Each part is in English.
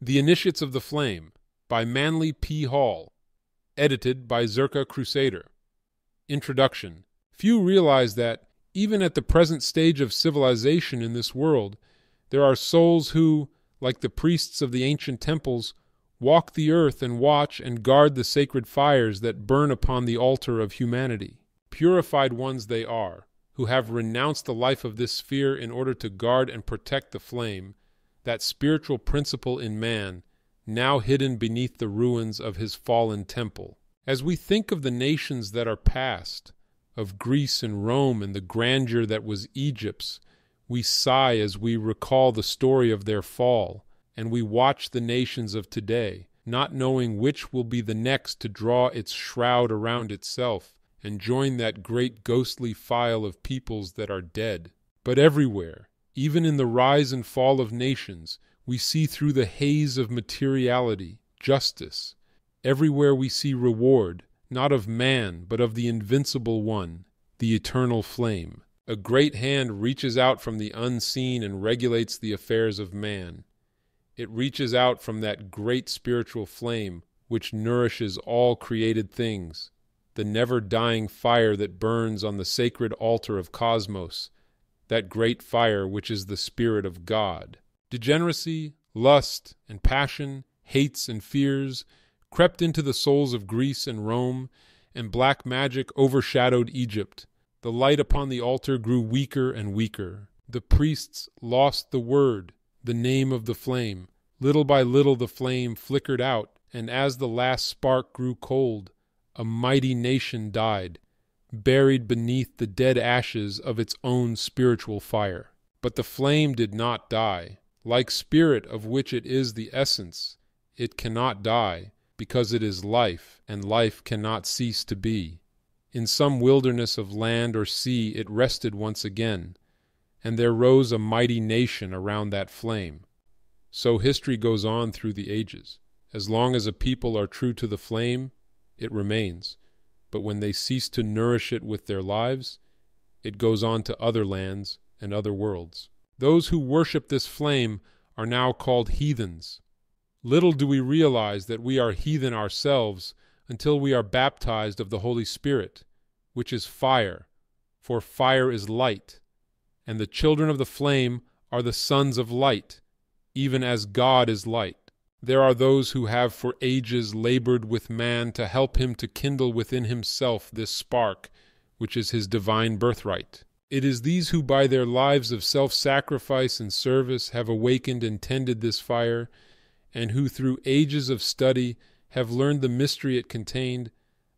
The Initiates of the Flame by Manly P. Hall. Edited by Zherka Crusader. Introduction. Few realize that, even at the present stage of civilization in this world, there are souls who, like the priests of the ancient temples, walk the earth and watch and guard the sacred fires that burn upon the altar of humanity. Purified ones they are, who have renounced the life of this sphere in order to guard and protect the flame, that spiritual principle in man, now hidden beneath the ruins of his fallen temple. As we think of the nations that are past, of Greece and Rome and the grandeur that was Egypt's, we sigh as we recall the story of their fall, and we watch the nations of today, not knowing which will be the next to draw its shroud around itself and join that great ghostly file of peoples that are dead. But everywhere, even in the rise and fall of nations, we see through the haze of materiality, justice. Everywhere we see reward, not of man, but of the invincible one, the eternal flame. A great hand reaches out from the unseen and regulates the affairs of man. It reaches out from that great spiritual flame which nourishes all created things, the never-dying fire that burns on the sacred altar of cosmos, that great fire which is the Spirit of God. Degeneracy, lust, and passion, hates and fears crept into the souls of Greece and Rome, and black magic overshadowed Egypt. The light upon the altar grew weaker and weaker. The priests lost the word, the name of the flame. Little by little the flame flickered out, and as the last spark grew cold, a mighty nation died, buried beneath the dead ashes of its own spiritual fire. But the flame did not die. Like spirit, of which it is the essence, it cannot die, because it is life, and life cannot cease to be. In some wilderness of land or sea it rested once again, and there rose a mighty nation around that flame. So history goes on through the ages. As long as a people are true to the flame, it remains. But when they cease to nourish it with their lives, it goes on to other lands and other worlds. Those who worship this flame are now called heathens. Little do we realize that we are heathen ourselves until we are baptized of the Holy Spirit, which is fire, for fire is light, and the children of the flame are the sons of light, even as God is light. There are those who have for ages labored with man to help him to kindle within himself this spark, which is his divine birthright. It is these who by their lives of self-sacrifice and service have awakened and tended this fire, and who through ages of study have learned the mystery it contained,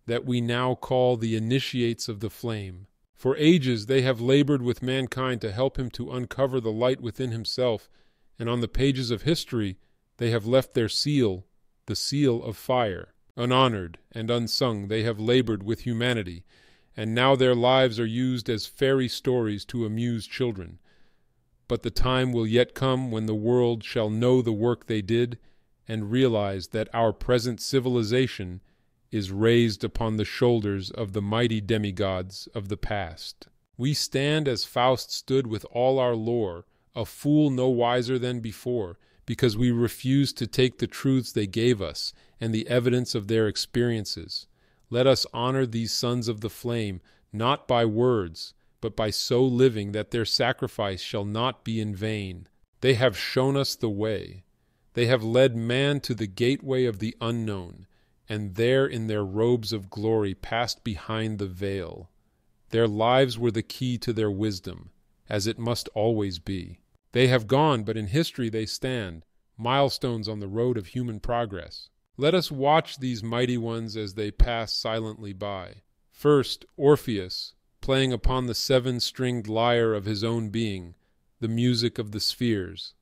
that we now call the initiates of the flame. For ages they have labored with mankind to help him to uncover the light within himself, and on the pages of history they have left their seal, the seal of fire. Unhonored and unsung they have labored with humanity, and now their lives are used as fairy stories to amuse children. But the time will yet come when the world shall know the work they did, and realize that our present civilization is raised upon the shoulders of the mighty demigods of the past. We stand as Faust stood with all our lore, a fool no wiser than before, because we refuse to take the truths they gave us and the evidence of their experiences. Let us honor these sons of the flame, not by words, but by so living that their sacrifice shall not be in vain. They have shown us the way. They have led man to the gateway of the unknown, and there in their robes of glory passed behind the veil. Their lives were the key to their wisdom, as it must always be. They have gone, but in history they stand, milestones on the road of human progress. Let us watch these mighty ones as they pass silently by. First, Orpheus, playing upon the seven-stringed lyre of his own being, the music of the spheres.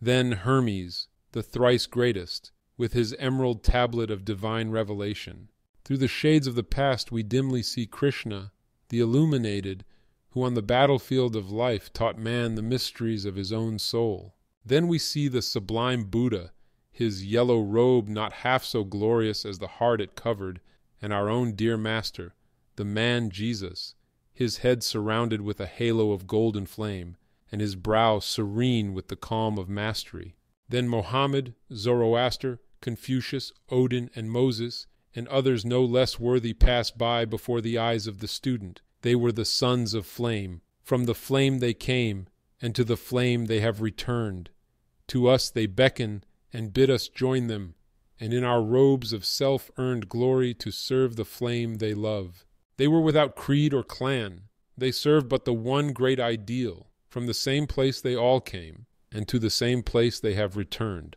Then Hermes, the thrice greatest, with his emerald tablet of divine revelation. Through the shades of the past we dimly see Krishna, the illuminated, who on the battlefield of life taught man the mysteries of his own soul. Then we see the sublime Buddha, his yellow robe not half so glorious as the heart it covered, and our own dear master, the man Jesus, his head surrounded with a halo of golden flame, and his brow serene with the calm of mastery. Then Mohammed, Zoroaster, Confucius, Odin, and Moses, and others no less worthy passed by before the eyes of the student. They were the sons of flame. From the flame they came, and to the flame they have returned. To us they beckon and bid us join them, and in our robes of self-earned glory to serve the flame they love. They were without creed or clan. They served but the one great ideal. From the same place they all came, and to the same place they have returned.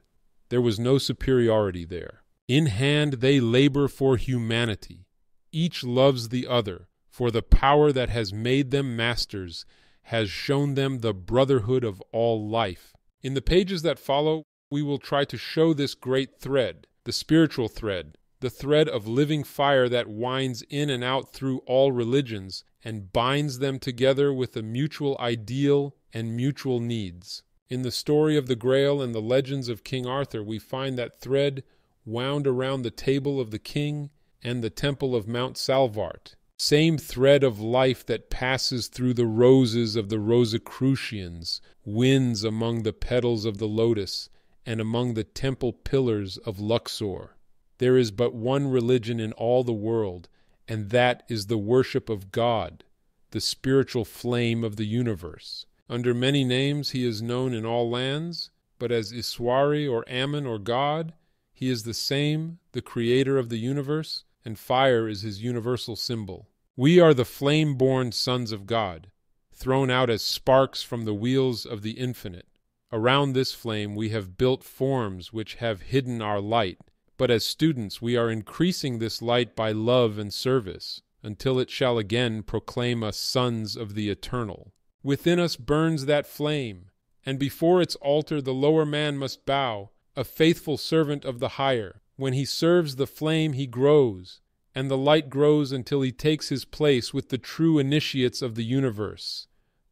There was no superiority there. In hand they labor for humanity. Each loves the other, for the power that has made them masters has shown them the brotherhood of all life. In the pages that follow, we will try to show this great thread, the spiritual thread, the thread of living fire that winds in and out through all religions and binds them together with a mutual ideal and mutual needs. In the story of the Grail and the legends of King Arthur, we find that thread wound around the table of the king and the temple of Mount Salvart. Same thread of life that passes through the roses of the Rosicrucians, winds among the petals of the lotus, and among the temple pillars of Luxor. There is but one religion in all the world, and that is the worship of God, the spiritual flame of the universe. Under many names he is known in all lands, but as Iswari or Ammon or God, he is the same, the creator of the universe, and fire is his universal symbol. We are the flame-born sons of God, thrown out as sparks from the wheels of the infinite. Around this flame we have built forms which have hidden our light, but as students we are increasing this light by love and service, until it shall again proclaim us sons of the eternal. Within us burns that flame, and before its altar the lower man must bow, a faithful servant of the higher. When he serves the flame he grows, and the light grows until he takes his place with the true initiates of the universe,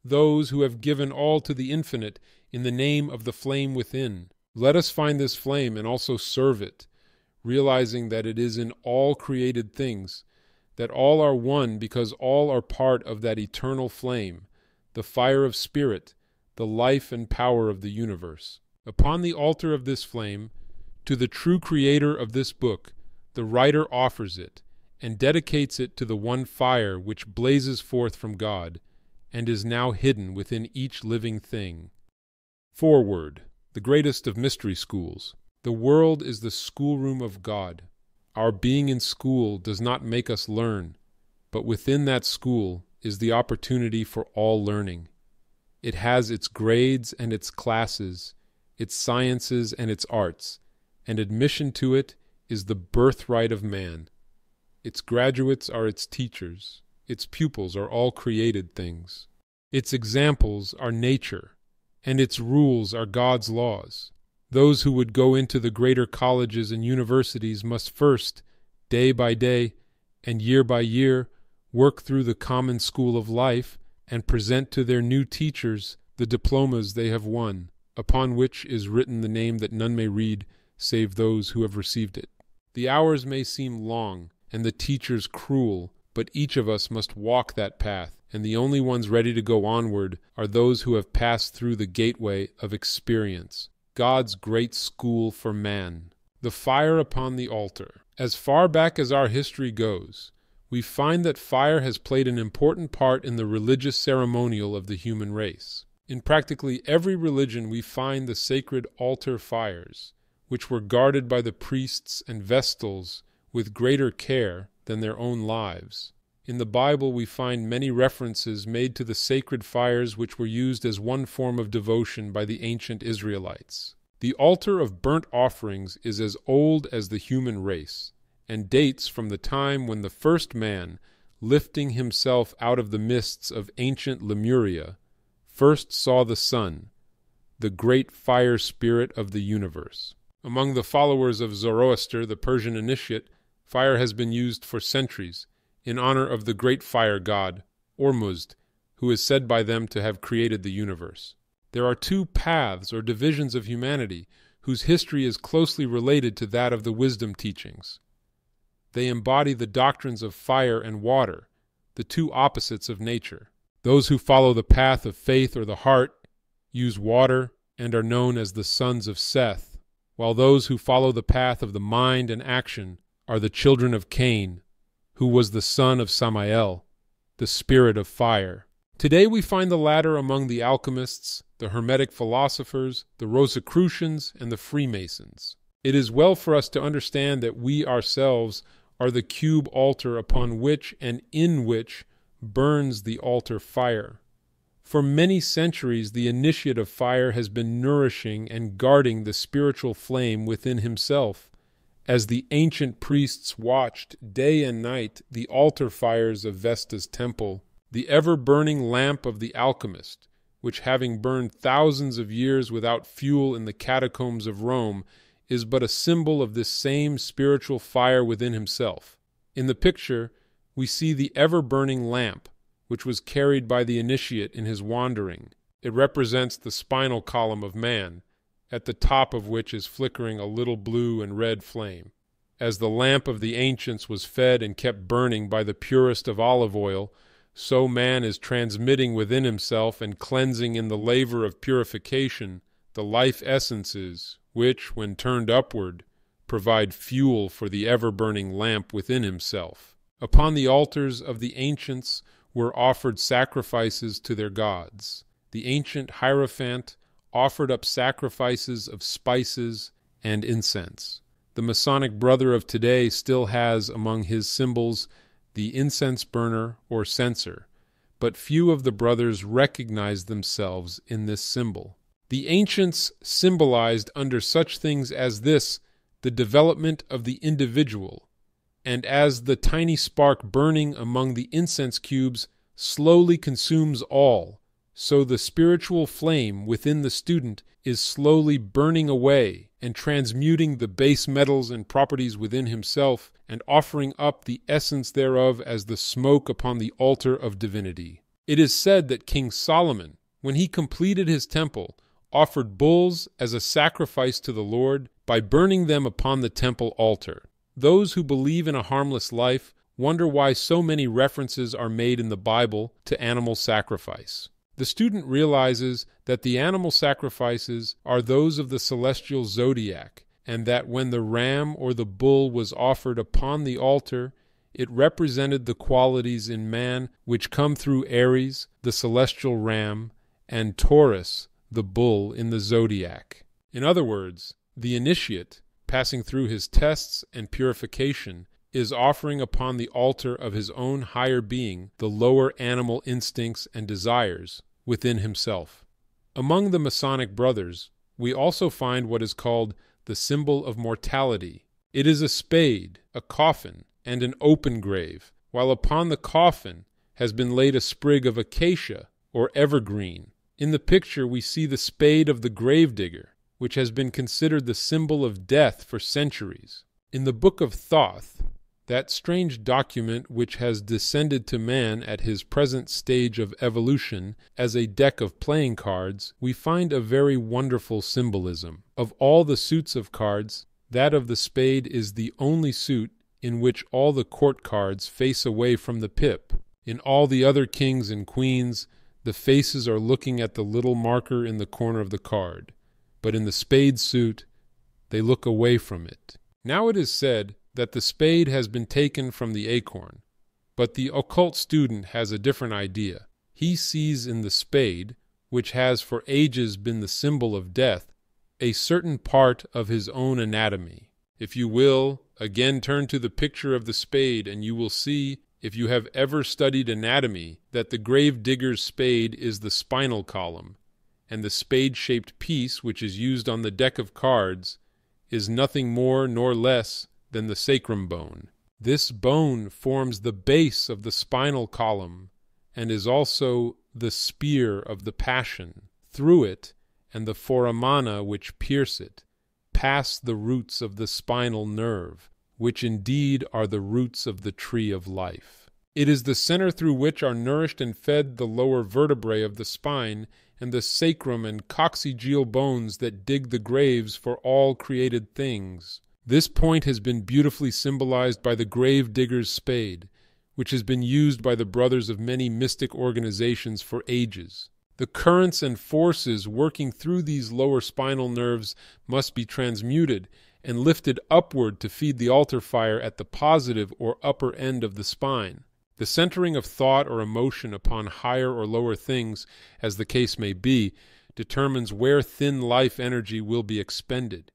those who have given all to the infinite in the name of the flame within. Let us find this flame and also serve it, realizing that it is in all created things, that all are one because all are part of that eternal flame, the fire of spirit, the life and power of the universe. Upon the altar of this flame, to the true creator of this book, the writer offers it, and dedicates it to the one fire which blazes forth from God, and is now hidden within each living thing. Foreword, the greatest of mystery schools. The world is the schoolroom of God. Our being in school does not make us learn, but within that school is the opportunity for all learning. It has its grades and its classes, its sciences and its arts, and admission to it is the birthright of man. Its graduates are its teachers. Its pupils are all created things. Its examples are nature, and its rules are God's laws. Those who would go into the greater colleges and universities must first, day by day and year by year, work through the common school of life and present to their new teachers the diplomas they have won, upon which is written the name that none may read save those who have received it. The hours may seem long and the teachers cruel, but each of us must walk that path, and the only ones ready to go onward are those who have passed through the gateway of experience, God's great school for man. The fire upon the altar. As far back as our history goes, we find that fire has played an important part in the religious ceremonial of the human race. In practically every religion we find the sacred altar fires, which were guarded by the priests and vestals with greater care than their own lives. In the Bible we find many references made to the sacred fires which were used as one form of devotion by the ancient Israelites. The altar of burnt offerings is as old as the human race, and dates from the time when the first man, lifting himself out of the mists of ancient Lemuria, first saw the sun, the great fire spirit of the universe. Among the followers of Zoroaster, the Persian initiate, fire has been used for centuries in honor of the great fire god, Ormuzd, who is said by them to have created the universe. There are two paths or divisions of humanity whose history is closely related to that of the wisdom teachings. They embody the doctrines of fire and water, the two opposites of nature. Those who follow the path of faith or the heart use water and are known as the sons of Seth, while those who follow the path of the mind and action are the children of Cain, who was the son of Samael, the spirit of fire. Today we find the latter among the alchemists, the Hermetic philosophers, the Rosicrucians, and the Freemasons. It is well for us to understand that we ourselves are the cube altar upon which and in which burns the altar fire. For many centuries the initiate of fire has been nourishing and guarding the spiritual flame within himself, as the ancient priests watched day and night the altar fires of Vesta's temple. The ever-burning lamp of the alchemist, which having burned thousands of years without fuel in the catacombs of Rome, is but a symbol of this same spiritual fire within himself. In the picture, we see the ever-burning lamp, which was carried by the initiate in his wandering. It represents the spinal column of man, at the top of which is flickering a little blue and red flame. As the lamp of the ancients was fed and kept burning by the purest of olive oil, so man is transmitting within himself and cleansing in the laver of purification the life essences which, when turned upward, provide fuel for the ever-burning lamp within himself. Upon the altars of the ancients were offered sacrifices to their gods. The ancient Hierophant offered up sacrifices of spices and incense. The Masonic brother of today still has among his symbols the incense burner or censer, but few of the brothers recognize themselves in this symbol. The ancients symbolized under such things as this the development of the individual, and as the tiny spark burning among the incense cubes slowly consumes all, so the spiritual flame within the student is slowly burning away and transmuting the base metals and properties within himself and offering up the essence thereof as the smoke upon the altar of divinity. It is said that King Solomon, when he completed his temple, offered bulls as a sacrifice to the Lord by burning them upon the temple altar. Those who believe in a harmless life wonder why so many references are made in the Bible to animal sacrifice. The student realizes that the animal sacrifices are those of the celestial zodiac, and that when the ram or the bull was offered upon the altar, it represented the qualities in man which come through Aries, the celestial ram, and Taurus, the bull in the zodiac. In other words, the initiate, passing through his tests and purification, is offering upon the altar of his own higher being the lower animal instincts and desires within himself. Among the Masonic brothers, we also find what is called the symbol of mortality. It is a spade, a coffin, and an open grave, while upon the coffin has been laid a sprig of acacia or evergreen. In the picture we see the spade of the gravedigger, which has been considered the symbol of death for centuries. In the Book of Thoth, that strange document which has descended to man at his present stage of evolution as a deck of playing cards, we find a very wonderful symbolism. Of all the suits of cards, that of the spade is the only suit in which all the court cards face away from the pip. In all the other kings and queens, the faces are looking at the little marker in the corner of the card, but in the spade suit, they look away from it. Now it is said that the spade has been taken from the acorn, but the occult student has a different idea. He sees in the spade, which has for ages been the symbol of death, a certain part of his own anatomy. If you will, again turn to the picture of the spade, and you will see, if you have ever studied anatomy, that the gravedigger's spade is the spinal column, and the spade-shaped piece which is used on the deck of cards is nothing more nor less than the sacrum bone. This bone forms the base of the spinal column and is also the spear of the passion. Through it, and the foramina which pierce it, pass the roots of the spinal nerve, which indeed are the roots of the tree of life. It is the center through which are nourished and fed the lower vertebrae of the spine and the sacrum and coccygeal bones that dig the graves for all created things. This point has been beautifully symbolized by the grave digger's spade, which has been used by the brothers of many mystic organizations for ages. The currents and forces working through these lower spinal nerves must be transmuted and lifted upward to feed the altar fire at the positive or upper end of the spine. The centering of thought or emotion upon higher or lower things, as the case may be, determines where thin life energy will be expended.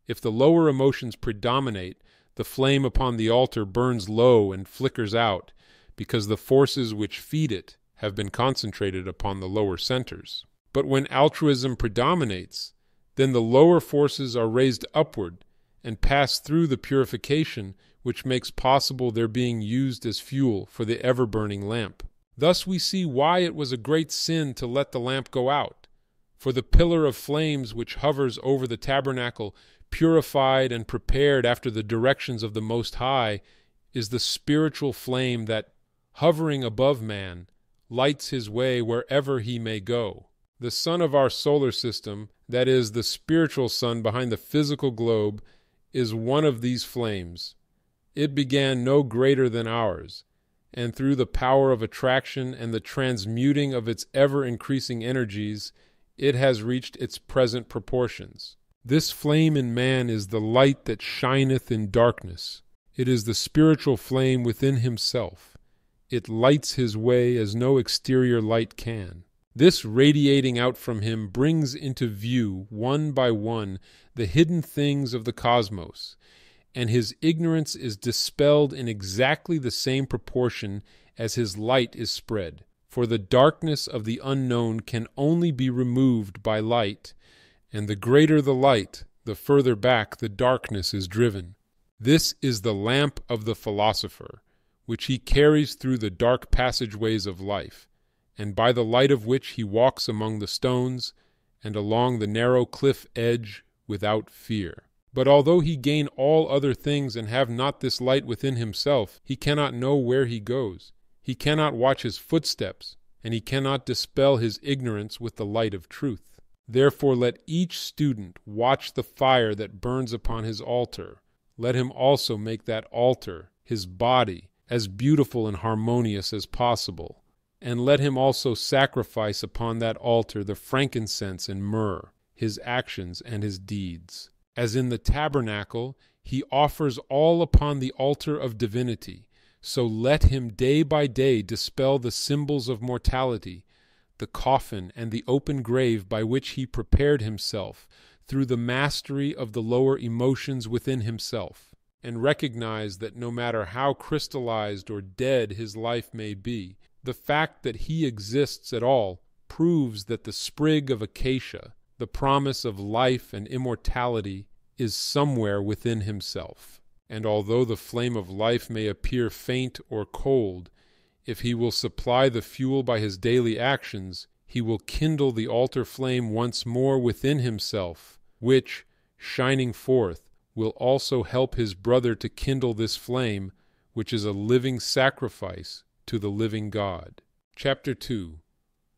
If the lower emotions predominate, the flame upon the altar burns low and flickers out, because the forces which feed it have been concentrated upon the lower centers. But when altruism predominates, then the lower forces are raised upward and pass through the purification which makes possible their being used as fuel for the ever-burning lamp. Thus we see why it was a great sin to let the lamp go out. For the pillar of flames which hovers over the tabernacle, purified and prepared after the directions of the Most High, is the spiritual flame that, hovering above man, lights his way wherever he may go. The sun of our solar system, that is, the spiritual sun behind the physical globe, is one of these flames. It began no greater than ours, and through the power of attraction and the transmuting of its ever-increasing energies, it has reached its present proportions. This flame in man is the light that shineth in darkness. It is the spiritual flame within himself. It lights his way as no exterior light can. This radiating out from him brings into view, one by one, the hidden things of the cosmos, and his ignorance is dispelled in exactly the same proportion as his light is spread. For the darkness of the unknown can only be removed by light, and the greater the light, the further back the darkness is driven. This is the lamp of the philosopher, which he carries through the dark passageways of life, and by the light of which he walks among the stones and along the narrow cliff edge without fear. But although he gain all other things and have not this light within himself, he cannot know where he goes. He cannot watch his footsteps, and he cannot dispel his ignorance with the light of truth. Therefore let each student watch the fire that burns upon his altar. Let him also make that altar, his body, as beautiful and harmonious as possible, and let him also sacrifice upon that altar the frankincense and myrrh, his actions and his deeds. As in the tabernacle, he offers all upon the altar of divinity, so let him day by day dispel the symbols of mortality, the coffin and the open grave by which he prepared himself through the mastery of the lower emotions within himself, and recognize that no matter how crystallized or dead his life may be, the fact that he exists at all proves that the sprig of acacia, the promise of life and immortality, is somewhere within himself. And although the flame of life may appear faint or cold, if he will supply the fuel by his daily actions, he will kindle the altar flame once more within himself, which, shining forth, will also help his brother to kindle this flame, which is a living sacrifice to the living God. Chapter 2.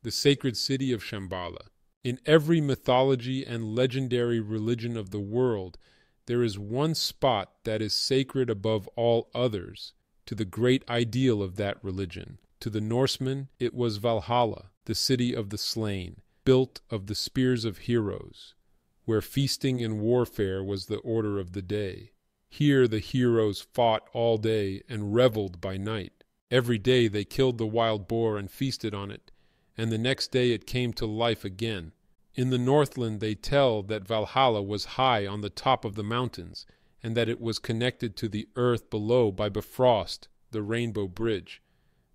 The Sacred City of Shambhala. In every mythology and legendary religion of the world, there is one spot that is sacred above all others, to the great ideal of that religion. To the Norsemen, it was Valhalla, the city of the slain, built of the spears of heroes, where feasting and warfare was the order of the day. Here the heroes fought all day and reveled by night. Every day they killed the wild boar and feasted on it, and the next day it came to life again. In the Northland they tell that Valhalla was high on the top of the mountains, and that it was connected to the earth below by Bifrost, the rainbow bridge,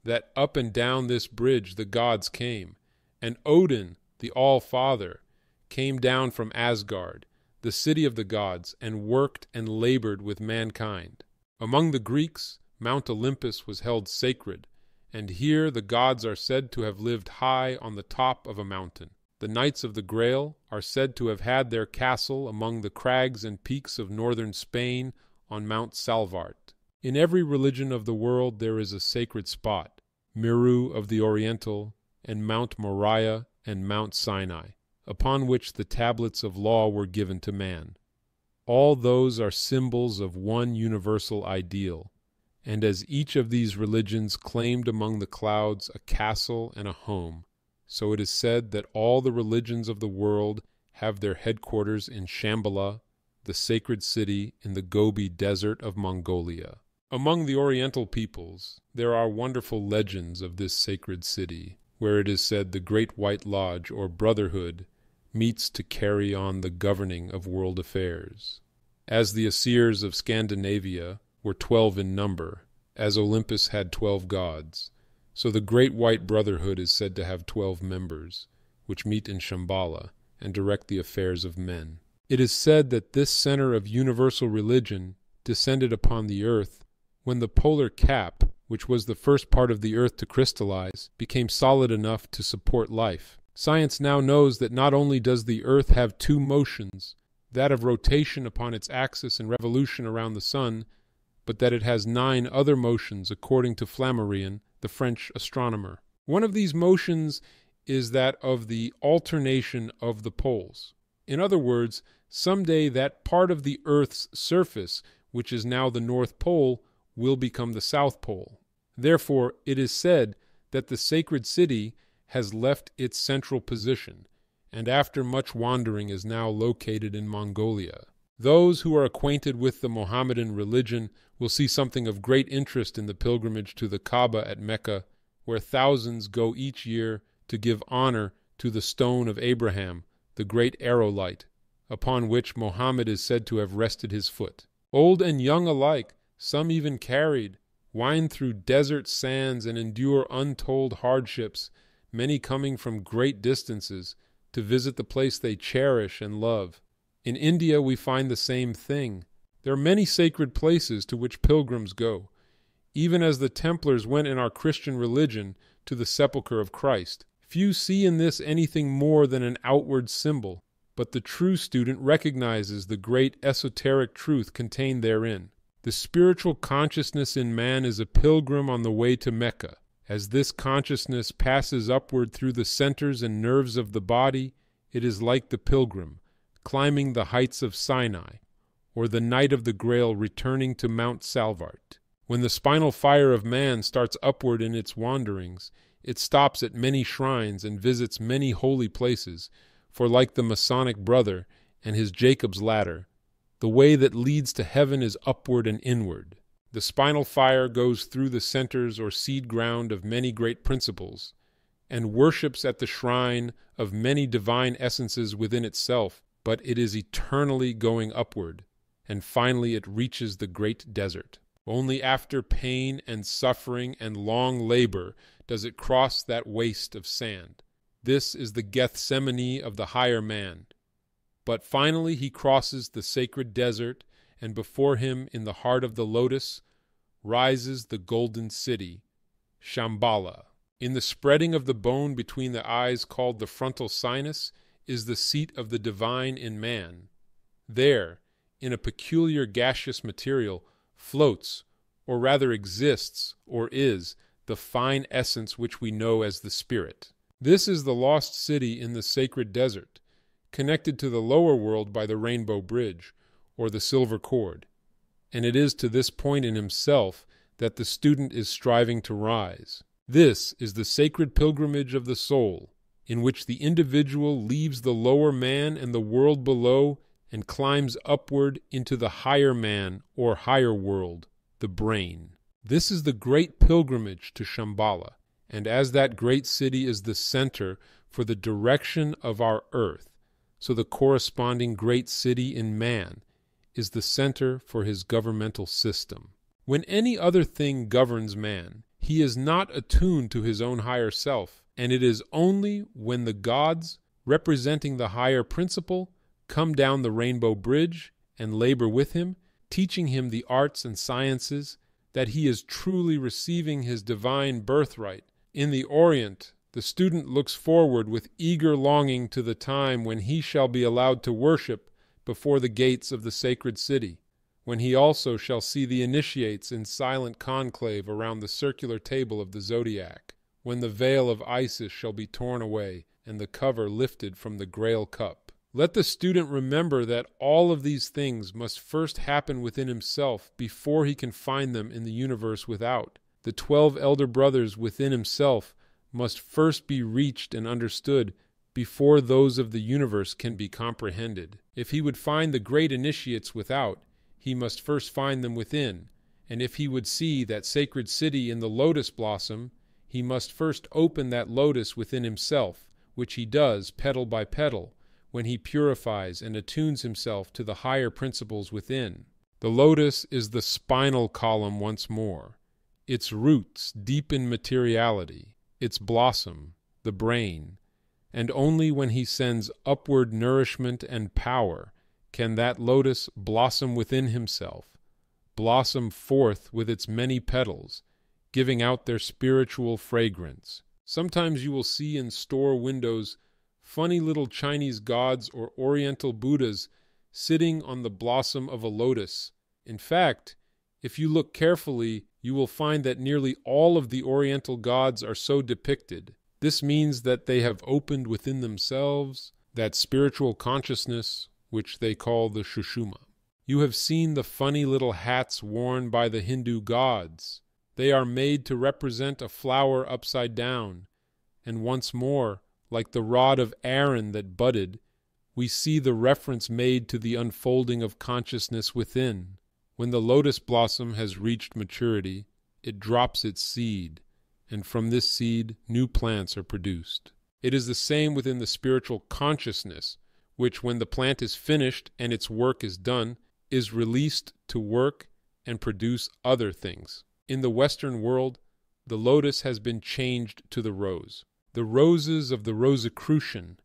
that up and down this bridge the gods came, and Odin, the All-Father, came down from Asgard, the city of the gods, and worked and labored with mankind. Among the Greeks, Mount Olympus was held sacred, and here the gods are said to have lived high on the top of a mountain. The Knights of the Grail are said to have had their castle among the crags and peaks of northern Spain on Mount Salvart. In every religion of the world there is a sacred spot, Meru of the Oriental, and Mount Moriah and Mount Sinai, upon which the tablets of law were given to man. All those are symbols of one universal ideal, and as each of these religions claimed among the clouds a castle and a home, So it is said that all the religions of the world have their headquarters in Shambhala, the sacred city in the Gobi Desert of Mongolia. Among the Oriental peoples, there are wonderful legends of this sacred city, where it is said the Great White Lodge, or Brotherhood, meets to carry on the governing of world affairs. As the Aesir's of Scandinavia were 12 in number, as Olympus had 12 gods, so the Great White Brotherhood is said to have 12 members, which meet in Shambhala and direct the affairs of men. It is said that this center of universal religion descended upon the earth when the polar cap, which was the first part of the earth to crystallize, became solid enough to support life. Science now knows that not only does the earth have two motions, that of rotation upon its axis and revolution around the sun, but that it has 9 other motions according to Flammarion, the French astronomer. One of these motions is that of the alternation of the poles. In other words, someday that part of the Earth's surface, which is now the North Pole, will become the South Pole. Therefore, it is said that the sacred city has left its central position, and after much wandering is now located in Mongolia. Those who are acquainted with the Mohammedan religion will see something of great interest in the pilgrimage to the Kaaba at Mecca, where thousands go each year to give honor to the stone of Abraham, the great aerolite, upon which Mohammed is said to have rested his foot. Old and young alike, some even carried, wind through desert sands and endure untold hardships, many coming from great distances to visit the place they cherish and love. In India we find the same thing. There are many sacred places to which pilgrims go, even as the Templars went in our Christian religion to the sepulchre of Christ. Few see in this anything more than an outward symbol, but the true student recognizes the great esoteric truth contained therein. The spiritual consciousness in man is a pilgrim on the way to Mecca. As this consciousness passes upward through the centers and nerves of the body, it is like the pilgrim, climbing the heights of Sinai, or the Knight of the Grail returning to Mount Salvart. When the spinal fire of man starts upward in its wanderings, it stops at many shrines and visits many holy places, for like the Masonic brother and his Jacob's ladder, the way that leads to heaven is upward and inward. The spinal fire goes through the centers or seed ground of many great principles, and worships at the shrine of many divine essences within itself, but it is eternally going upward, and finally it reaches the great desert. Only after pain and suffering and long labor does it cross that waste of sand. This is the Gethsemane of the higher man. But finally he crosses the sacred desert, and before him, in the heart of the lotus, rises the golden city, Shambhala. In the spreading of the bone between the eyes called the frontal sinus is the seat of the divine in man. There, in a peculiar gaseous material, floats, or rather exists, or is, the fine essence which we know as the spirit. This is the lost city in the sacred desert, connected to the lower world by the rainbow bridge, or the silver cord. And it is to this point in himself that the student is striving to rise. This is the sacred pilgrimage of the soul, in which the individual leaves the lower man and the world below and climbs upward into the higher man or higher world, the brain. This is the great pilgrimage to Shambhala, and as that great city is the center for the direction of our earth, so the corresponding great city in man is the center for his governmental system. When any other thing governs man, he is not attuned to his own higher self, and it is only when the gods, representing the higher principle, come down the rainbow bridge and labor with him, teaching him the arts and sciences, that he is truly receiving his divine birthright. In the Orient, the student looks forward with eager longing to the time when he shall be allowed to worship before the gates of the sacred city, when he also shall see the initiates in silent conclave around the circular table of the zodiac, when the veil of Isis shall be torn away and the cover lifted from the Grail cup. Let the student remember that all of these things must first happen within himself before he can find them in the universe without. The 12 elder brothers within himself must first be reached and understood before those of the universe can be comprehended. If he would find the great initiates without, he must first find them within, and if he would see that sacred city in the lotus blossom, he must first open that lotus within himself, which he does petal by petal, when he purifies and attunes himself to the higher principles within. The lotus is the spinal column once more, its roots deep in materiality, its blossom, the brain, and only when he sends upward nourishment and power can that lotus blossom within himself, blossom forth with its many petals, giving out their spiritual fragrance. Sometimes you will see in store windows funny little Chinese gods or Oriental Buddhas sitting on the blossom of a lotus. In fact, if you look carefully, you will find that nearly all of the Oriental gods are so depicted. This means that they have opened within themselves that spiritual consciousness which they call the Sushumna. You have seen the funny little hats worn by the Hindu gods. They are made to represent a flower upside down, and once more, like the rod of Aaron that budded, we see the reference made to the unfolding of consciousness within. When the lotus blossom has reached maturity, it drops its seed, and from this seed new plants are produced. It is the same within the spiritual consciousness, which, when the plant is finished and its work is done, is released to work and produce other things. In the Western world, the lotus has been changed to the rose. The roses of the Rosicrucian,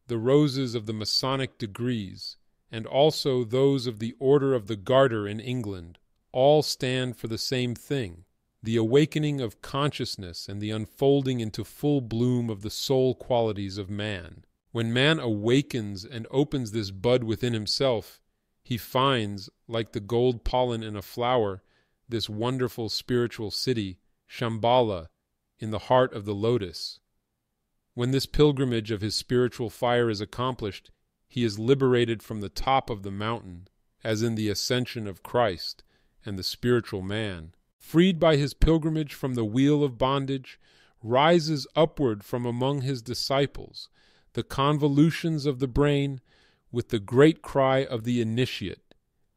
the roses of the Masonic degrees, and also those of the Order of the Garter in England, all stand for the same thing, the awakening of consciousness and the unfolding into full bloom of the soul qualities of man. When man awakens and opens this bud within himself, he finds, like the gold pollen in a flower, this wonderful spiritual city, Shambhala, in the heart of the lotus. When this pilgrimage of his spiritual fire is accomplished, he is liberated from the top of the mountain, as in the ascension of Christ and the spiritual man. Freed by his pilgrimage from the wheel of bondage, rises upward from among his disciples, the convolutions of the brain, with the great cry of the initiate,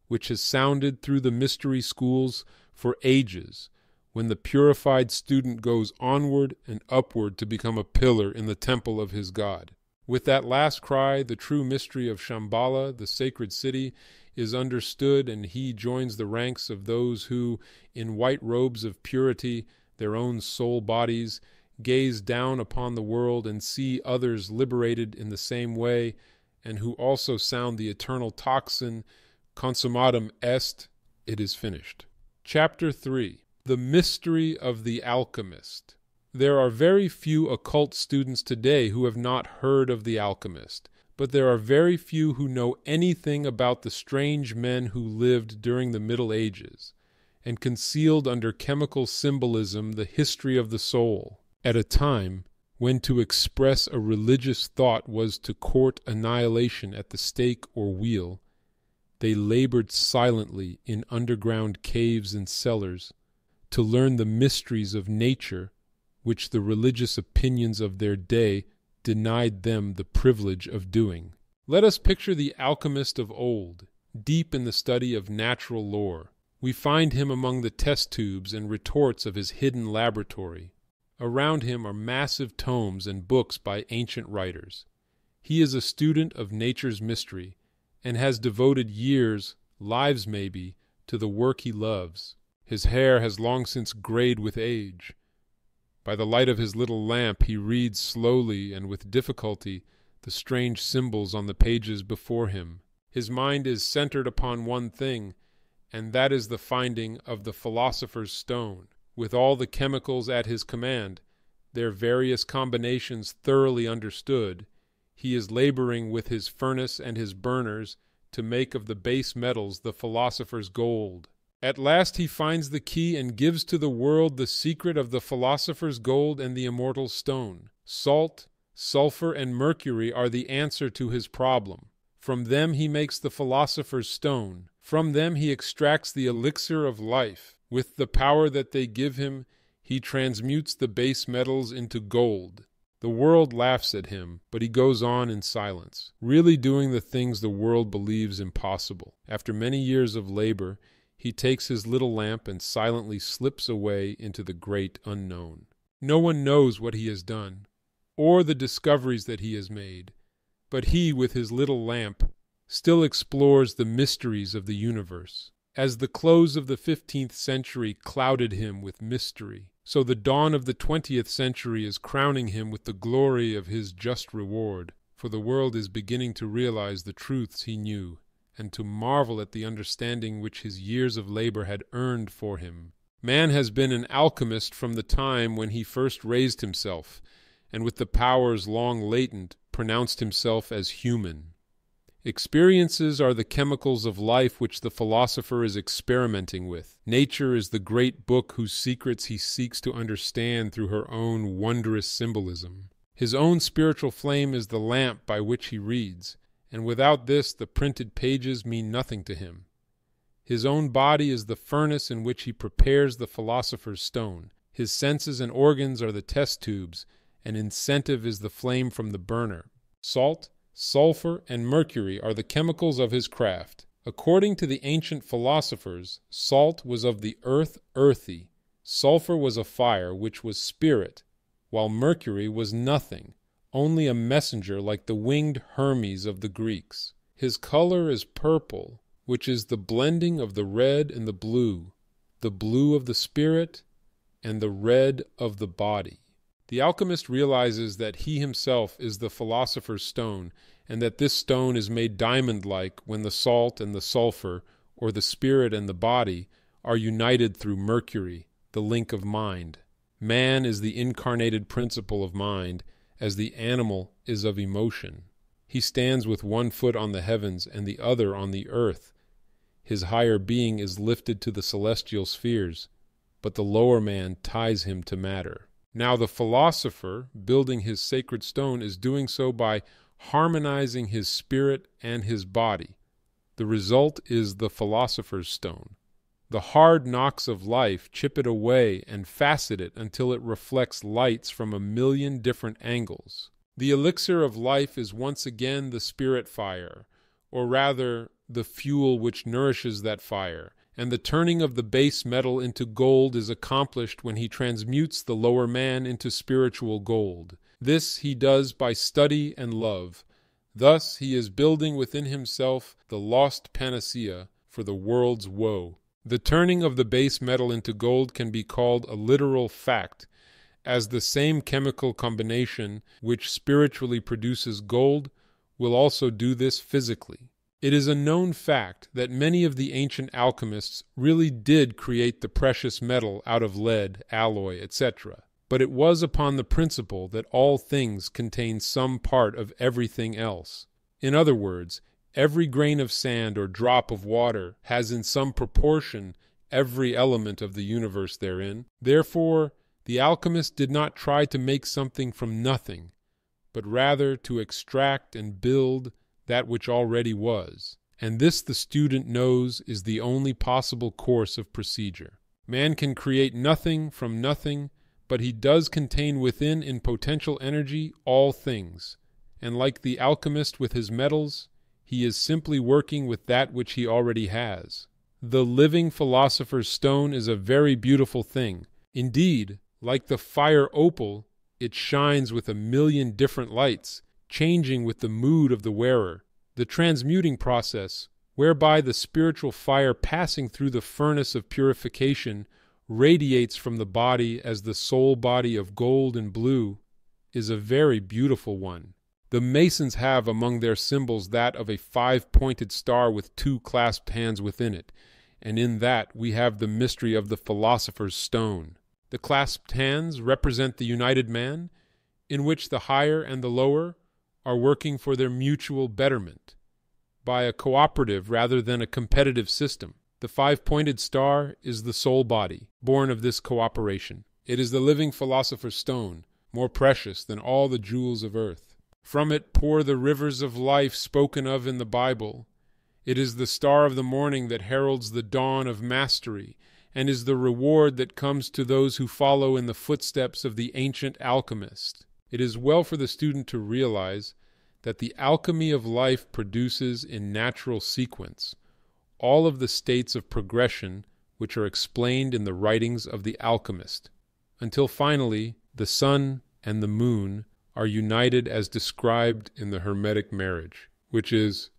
which has sounded through the mystery schools for ages, when the purified student goes onward and upward to become a pillar in the temple of his God. With that last cry, the true mystery of Shambhala, the sacred city, is understood, and he joins the ranks of those who, in white robes of purity, their own soul bodies, gaze down upon the world and see others liberated in the same way, and who also sound the eternal tocsin, consummatum est, it is finished. Chapter 3. The Mystery of the Alchemist. There are very few occult students today who have not heard of the alchemist, but there are very few who know anything about the strange men who lived during the Middle Ages, and concealed under chemical symbolism the history of the soul, at a time when to express a religious thought was to court annihilation at the stake or wheel. They labored silently in underground caves and cellars to learn the mysteries of nature, which the religious opinions of their day denied them the privilege of doing. Let us picture the alchemist of old, deep in the study of natural lore. We find him among the test tubes and retorts of his hidden laboratory. Around him are massive tomes and books by ancient writers. He is a student of nature's mystery, and has devoted years, lives maybe, to the work he loves. His hair has long since grayed with age. By the light of his little lamp he reads slowly and with difficulty the strange symbols on the pages before him. His mind is centered upon one thing, and that is the finding of the philosopher's stone. With all the chemicals at his command, their various combinations thoroughly understood, he is laboring with his furnace and his burners to make of the base metals the philosopher's gold. At last he finds the key and gives to the world the secret of the philosopher's gold and the immortal stone. Salt, sulfur, and mercury are the answer to his problem. From them he makes the philosopher's stone. From them he extracts the elixir of life. With the power that they give him, he transmutes the base metals into gold. The world laughs at him, but he goes on in silence, really doing the things the world believes impossible. After many years of labor, he takes his little lamp and silently slips away into the great unknown. No one knows what he has done, or the discoveries that he has made, but he, with his little lamp, still explores the mysteries of the universe. As the close of the 15th century clouded him with mystery, so the dawn of the 20th century is crowning him with the glory of his just reward, for the world is beginning to realize the truths he knew, and to marvel at the understanding which his years of labor had earned for him. Man has been an alchemist from the time when he first raised himself, and with the powers long latent, pronounced himself as human. Experiences are the chemicals of life which the philosopher is experimenting with. Nature is the great book whose secrets he seeks to understand through her own wondrous symbolism. His own spiritual flame is the lamp by which he reads, and without this the printed pages mean nothing to him. His own body is the furnace in which he prepares the philosopher's stone. His senses and organs are the test tubes, and incentive is the flame from the burner. Salt, sulfur, and mercury are the chemicals of his craft. According to the ancient philosophers, salt was of the earth earthy, sulfur was a fire which was spirit, while mercury was nothing, only a messenger like the winged Hermes of the Greeks. His color is purple, which is the blending of the red and the blue of the spirit and the red of the body. The alchemist realizes that he himself is the philosopher's stone, and that this stone is made diamond-like when the salt and the sulfur, or the spirit and the body, are united through mercury, the link of mind. Man is the incarnated principle of mind, as the animal is of emotion. He stands with one foot on the heavens and the other on the earth. His higher being is lifted to the celestial spheres, but the lower man ties him to matter. Now the philosopher, building his sacred stone, is doing so by harmonizing his spirit and his body. The result is the philosopher's stone. The hard knocks of life chip it away and facet it until it reflects lights from 1,000,000 different angles. The elixir of life is once again the spirit fire, or rather the fuel which nourishes that fire, and the turning of the base metal into gold is accomplished when he transmutes the lower man into spiritual gold. This he does by study and love. Thus he is building within himself the lost panacea for the world's woe. The turning of the base metal into gold can be called a literal fact, as the same chemical combination which spiritually produces gold will also do this physically. It is a known fact that many of the ancient alchemists really did create the precious metal out of lead, alloy, etc., but it was upon the principle that all things contain some part of everything else. In other words, every grain of sand or drop of water has in some proportion every element of the universe therein. Therefore, the alchemist did not try to make something from nothing, but rather to extract and build that which already was. And this the student knows is the only possible course of procedure. Man can create nothing from nothing, but he does contain within in potential energy all things, and like the alchemist with his metals, he is simply working with that which he already has. The living philosopher's stone is a very beautiful thing. Indeed, like the fire opal, it shines with 1,000,000 different lights, changing with the mood of the wearer. The transmuting process, whereby the spiritual fire passing through the furnace of purification radiates from the body as the soul body of gold and blue, is a very beautiful one. The Masons have among their symbols that of a 5-pointed star with 2 clasped hands within it, and in that we have the mystery of the philosopher's stone. The clasped hands represent the united man, in which the higher and the lower are working for their mutual betterment, by a cooperative rather than a competitive system. The 5-pointed star is the soul body, born of this cooperation. It is the living philosopher's stone, more precious than all the jewels of earth. From it pour the rivers of life spoken of in the Bible. It is the star of the morning that heralds the dawn of mastery, and is the reward that comes to those who follow in the footsteps of the ancient alchemist. It is well for the student to realize that the alchemy of life produces in natural sequence all of the states of progression which are explained in the writings of the alchemist, until finally the sun and the moon are united as described in the Hermetic marriage, which is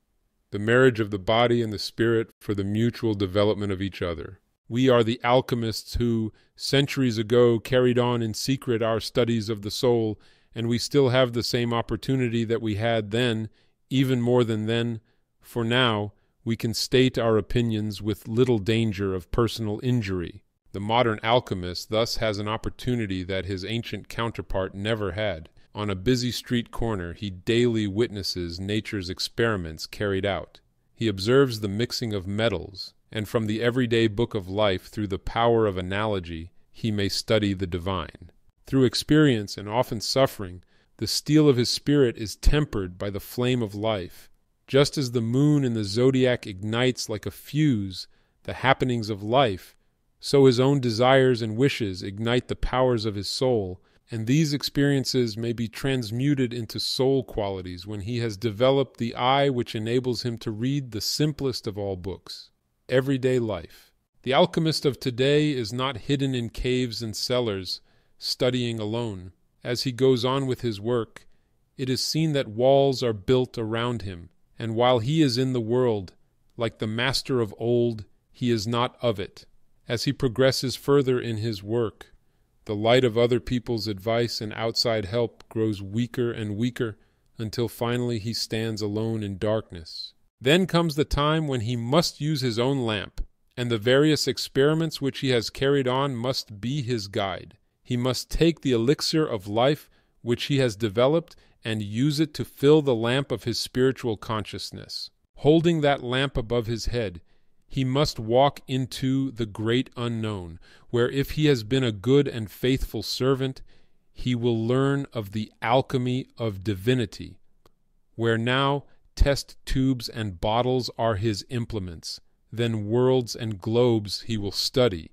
the marriage of the body and the spirit for the mutual development of each other. We are the alchemists who, centuries ago, carried on in secret our studies of the soul, and we still have the same opportunity that we had then, even more than then, for now we can state our opinions with little danger of personal injury. The modern alchemist thus has an opportunity that his ancient counterpart never had. On a busy street corner, he daily witnesses nature's experiments carried out. He observes the mixing of metals, and from the everyday book of life, through the power of analogy, he may study the divine. Through experience and often suffering, the steel of his spirit is tempered by the flame of life. Just as the moon in the zodiac ignites like a fuse the happenings of life, so his own desires and wishes ignite the powers of his soul, and these experiences may be transmuted into soul qualities when he has developed the eye which enables him to read the simplest of all books, everyday life. The alchemist of today is not hidden in caves and cellars, studying alone. As he goes on with his work, it is seen that walls are built around him, and while he is in the world, like the master of old, he is not of it. As he progresses further in his work, the light of other people's advice and outside help grows weaker and weaker until finally he stands alone in darkness. Then comes the time when he must use his own lamp, and the various experiments which he has carried on must be his guide. He must take the elixir of life which he has developed and use it to fill the lamp of his spiritual consciousness. Holding that lamp above his head, he must walk into the great unknown, where if he has been a good and faithful servant, he will learn of the alchemy of divinity, where now test tubes and bottles are his implements, then worlds and globes he will study,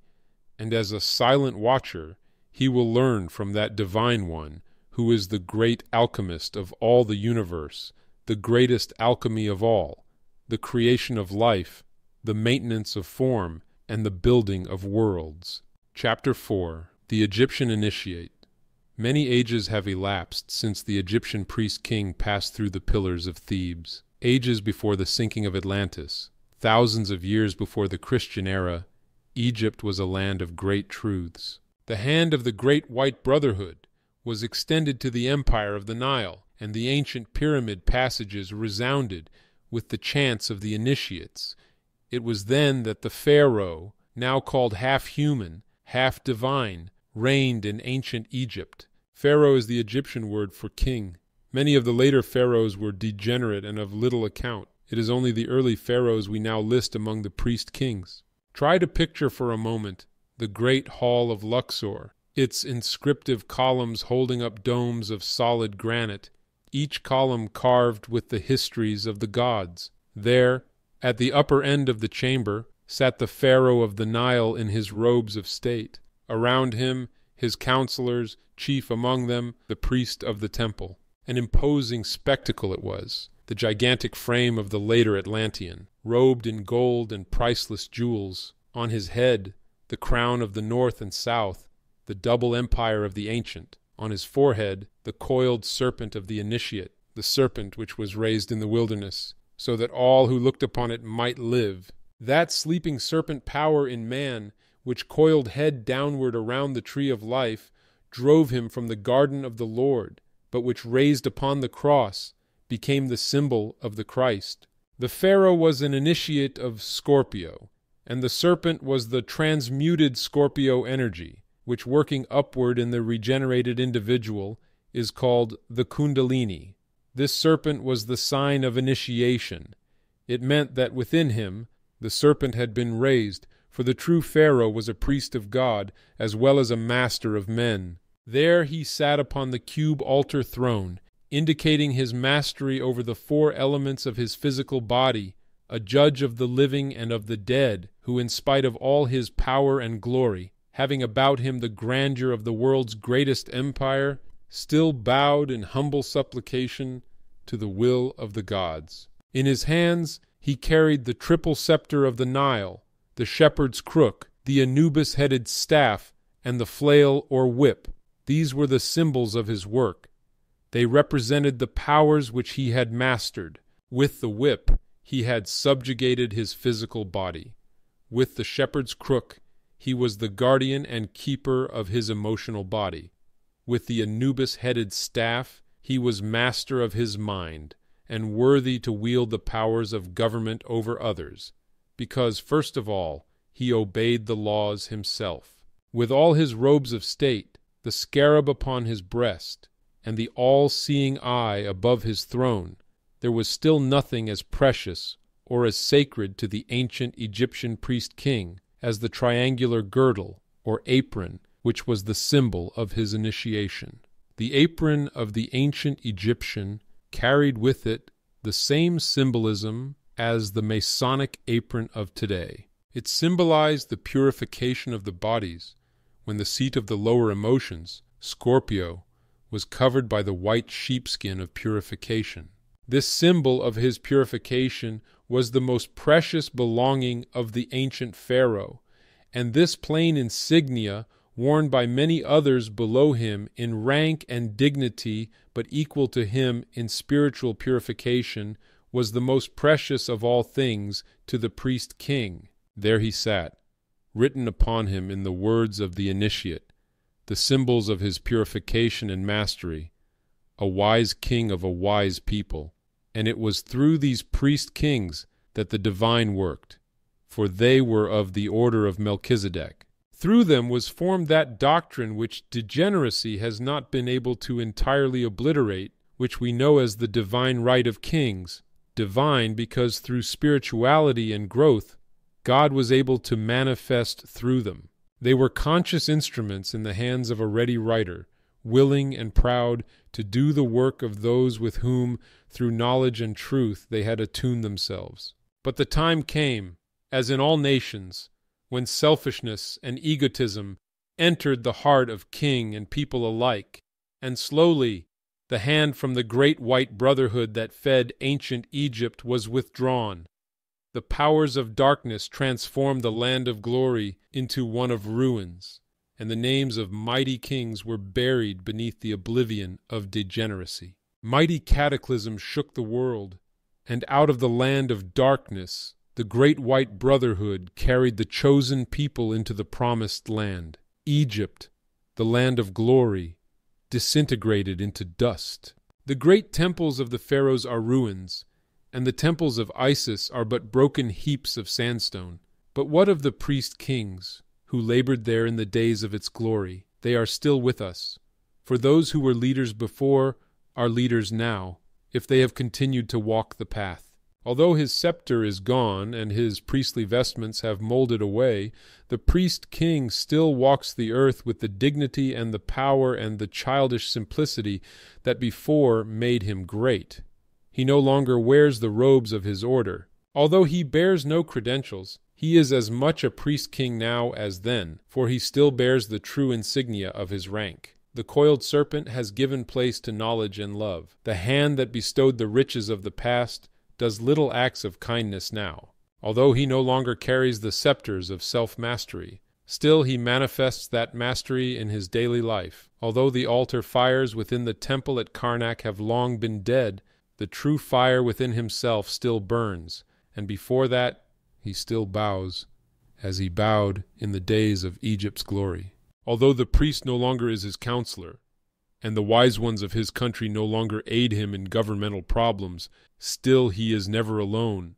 and as a silent watcher he will learn from that divine one, who is the great alchemist of all the universe, the greatest alchemy of all, the creation of life, the maintenance of form, and the building of worlds. Chapter 4. The Egyptian Initiate. Many ages have elapsed since the Egyptian priest-king passed through the pillars of Thebes. Ages before the sinking of Atlantis, thousands of years before the Christian era, Egypt was a land of great truths. The hand of the great white brotherhood was extended to the empire of the Nile, and the ancient pyramid passages resounded with the chants of the initiates. It was then that the pharaoh, now called half-human, half-divine, reigned in ancient Egypt. Pharaoh is the Egyptian word for king. Many of the later pharaohs were degenerate and of little account. It is only the early pharaohs we now list among the priest-kings. Try to picture for a moment the great hall of Luxor, its inscriptive columns holding up domes of solid granite, each column carved with the histories of the gods. There, at the upper end of the chamber, sat the pharaoh of the Nile in his robes of state. Around him, his counselors, chief among them, the priest of the temple. An imposing spectacle it was, the gigantic frame of the later Atlantean, robed in gold and priceless jewels. On his head, the crown of the north and south, the double empire of the ancient. On his forehead, the coiled serpent of the initiate, the serpent which was raised in the wilderness, so that all who looked upon it might live. That sleeping serpent power in man, which coiled head downward around the tree of life, drove him from the garden of the Lord, but which raised upon the cross became the symbol of the Christ. The Pharaoh was an initiate of Scorpio, and the serpent was the transmuted Scorpio energy, which working upward in the regenerated individual is called the Kundalini. This serpent was the sign of initiation. It meant that within him the serpent had been raised, for the true Pharaoh was a priest of God as well as a master of men. There he sat upon the cube altar throne, indicating his mastery over the four elements of his physical body, a judge of the living and of the dead, who in spite of all his power and glory, having about him the grandeur of the world's greatest empire, still bowed in humble supplication to the will of the gods. In his hands he carried the triple scepter of the Nile, the shepherd's crook, the Anubis-headed staff, and the flail or whip. These were the symbols of his work. They represented the powers which he had mastered. With the whip he had subjugated his physical body. With the shepherd's crook he was the guardian and keeper of his emotional body. With the Anubis-headed staff he was master of his mind, and worthy to wield the powers of government over others, because, first of all, he obeyed the laws himself. With all his robes of state, the scarab upon his breast, and the all-seeing eye above his throne, there was still nothing as precious or as sacred to the ancient Egyptian priest-king as the triangular girdle or apron which was the symbol of his initiation. The apron of the ancient Egyptian carried with it the same symbolism as the Masonic apron of today. It symbolized the purification of the bodies when the seat of the lower emotions, Scorpio, was covered by the white sheepskin of purification. This symbol of his purification was the most precious belonging of the ancient pharaoh, and this plain insignia, worn by many others below him in rank and dignity but equal to him in spiritual purification, was the most precious of all things to the priest-king. There he sat, written upon him in the words of the initiate, the symbols of his purification and mastery, a wise king of a wise people. And it was through these priest-kings that the divine worked, for they were of the order of Melchizedek. Through them was formed that doctrine which degeneracy has not been able to entirely obliterate, which we know as the divine right of kings, divine because through spirituality and growth, God was able to manifest through them. They were conscious instruments in the hands of a ready writer, willing and proud to do the work of those with whom, through knowledge and truth, they had attuned themselves. But the time came, as in all nations, when selfishness and egotism entered the heart of king and people alike, and slowly the hand from the great white brotherhood that fed ancient Egypt was withdrawn. The powers of darkness transformed the land of glory into one of ruins, and the names of mighty kings were buried beneath the oblivion of degeneracy. Mighty cataclysms shook the world, and out of the land of darkness the great white brotherhood carried the chosen people into the promised land. Egypt, the land of glory, disintegrated into dust. The great temples of the pharaohs are ruins, and the temples of Isis are but broken heaps of sandstone. But what of the priest-kings who labored there in the days of its glory? They are still with us, for those who were leaders before are leaders now, if they have continued to walk the path. Although his scepter is gone and his priestly vestments have molded away, the priest-king still walks the earth with the dignity and the power and the childish simplicity that before made him great. He no longer wears the robes of his order. Although he bears no credentials, he is as much a priest-king now as then, for he still bears the true insignia of his rank. The coiled serpent has given place to knowledge and love. The hand that bestowed the riches of the past does little acts of kindness now. Although he no longer carries the scepters of self-mastery, still he manifests that mastery in his daily life. Although the altar fires within the temple at Karnak have long been dead, the true fire within himself still burns, and before that he still bows, as he bowed in the days of Egypt's glory. Although the priest no longer is his counselor, and the wise ones of his country no longer aid him in governmental problems, still he is never alone,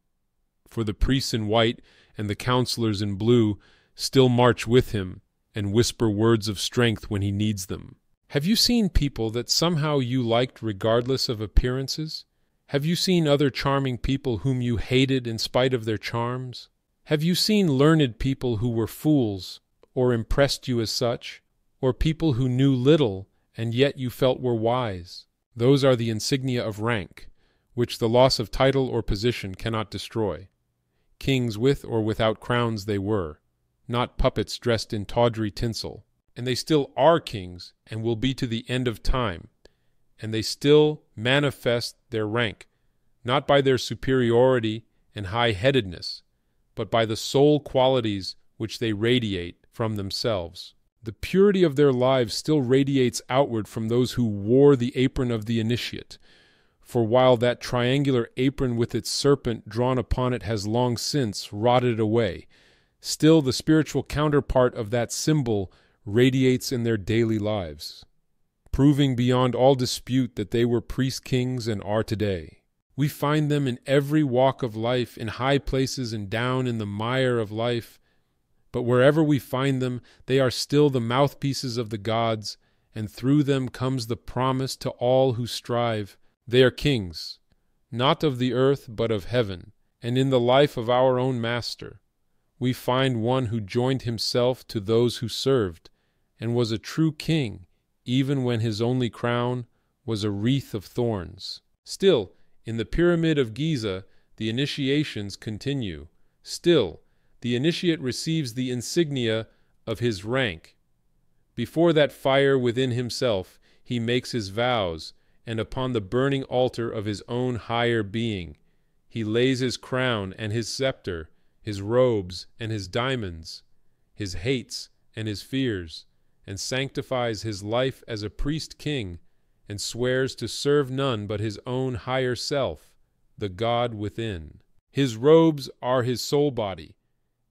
for the priests in white and the counselors in blue still march with him and whisper words of strength when he needs them. Have you seen people that somehow you liked regardless of appearances? Have you seen other charming people whom you hated in spite of their charms? Have you seen learned people who were fools, or impressed you as such, or people who knew little and yet you felt were wise? Those are the insignia of rank, which the loss of title or position cannot destroy. Kings with or without crowns they were, not puppets dressed in tawdry tinsel. And they still are kings, and will be to the end of time. And they still manifest their rank, not by their superiority and high-headedness, but by the soul qualities which they radiate from themselves. The purity of their lives still radiates outward from those who wore the apron of the initiate. For while that triangular apron with its serpent drawn upon it has long since rotted away, still the spiritual counterpart of that symbol radiates in their daily lives, proving beyond all dispute that they were priest-kings and are today. We find them in every walk of life, in high places and down in the mire of life. But wherever we find them, they are still the mouthpieces of the gods, and through them comes the promise to all who strive. They are kings, not of the earth but of heaven, and in the life of our own Master we find one who joined himself to those who served, and was a true king, even when his only crown was a wreath of thorns. Still, in the Pyramid of Giza, the initiations continue. Still, the initiate receives the insignia of his rank. Before that fire within himself, he makes his vows, and upon the burning altar of his own higher being, he lays his crown and his scepter, his robes and his diamonds, his hates and his fears, and sanctifies his life as a priest-king, and swears to serve none but his own higher self, the God within. His robes are his soul body,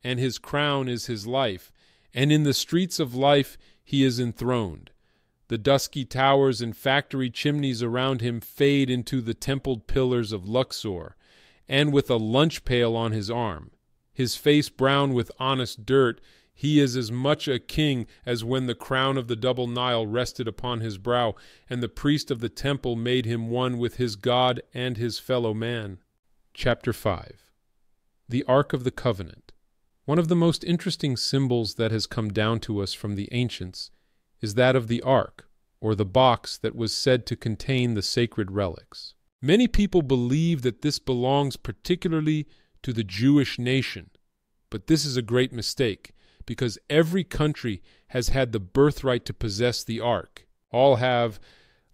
and his crown is his life, and in the streets of life he is enthroned. The dusky towers and factory chimneys around him fade into the templed pillars of Luxor, and with a lunch pail on his arm, his face brown with honest dirt, he is as much a king as when the crown of the double Nile rested upon his brow, and the priest of the temple made him one with his God and his fellow man. Chapter 5. The Ark of the Covenant. One of the most interesting symbols that has come down to us from the ancients is that of the ark, or the box that was said to contain the sacred relics. Many people believe that this belongs particularly to the Jewish nation, but this is a great mistake, because every country has had the birthright to possess the ark. All have,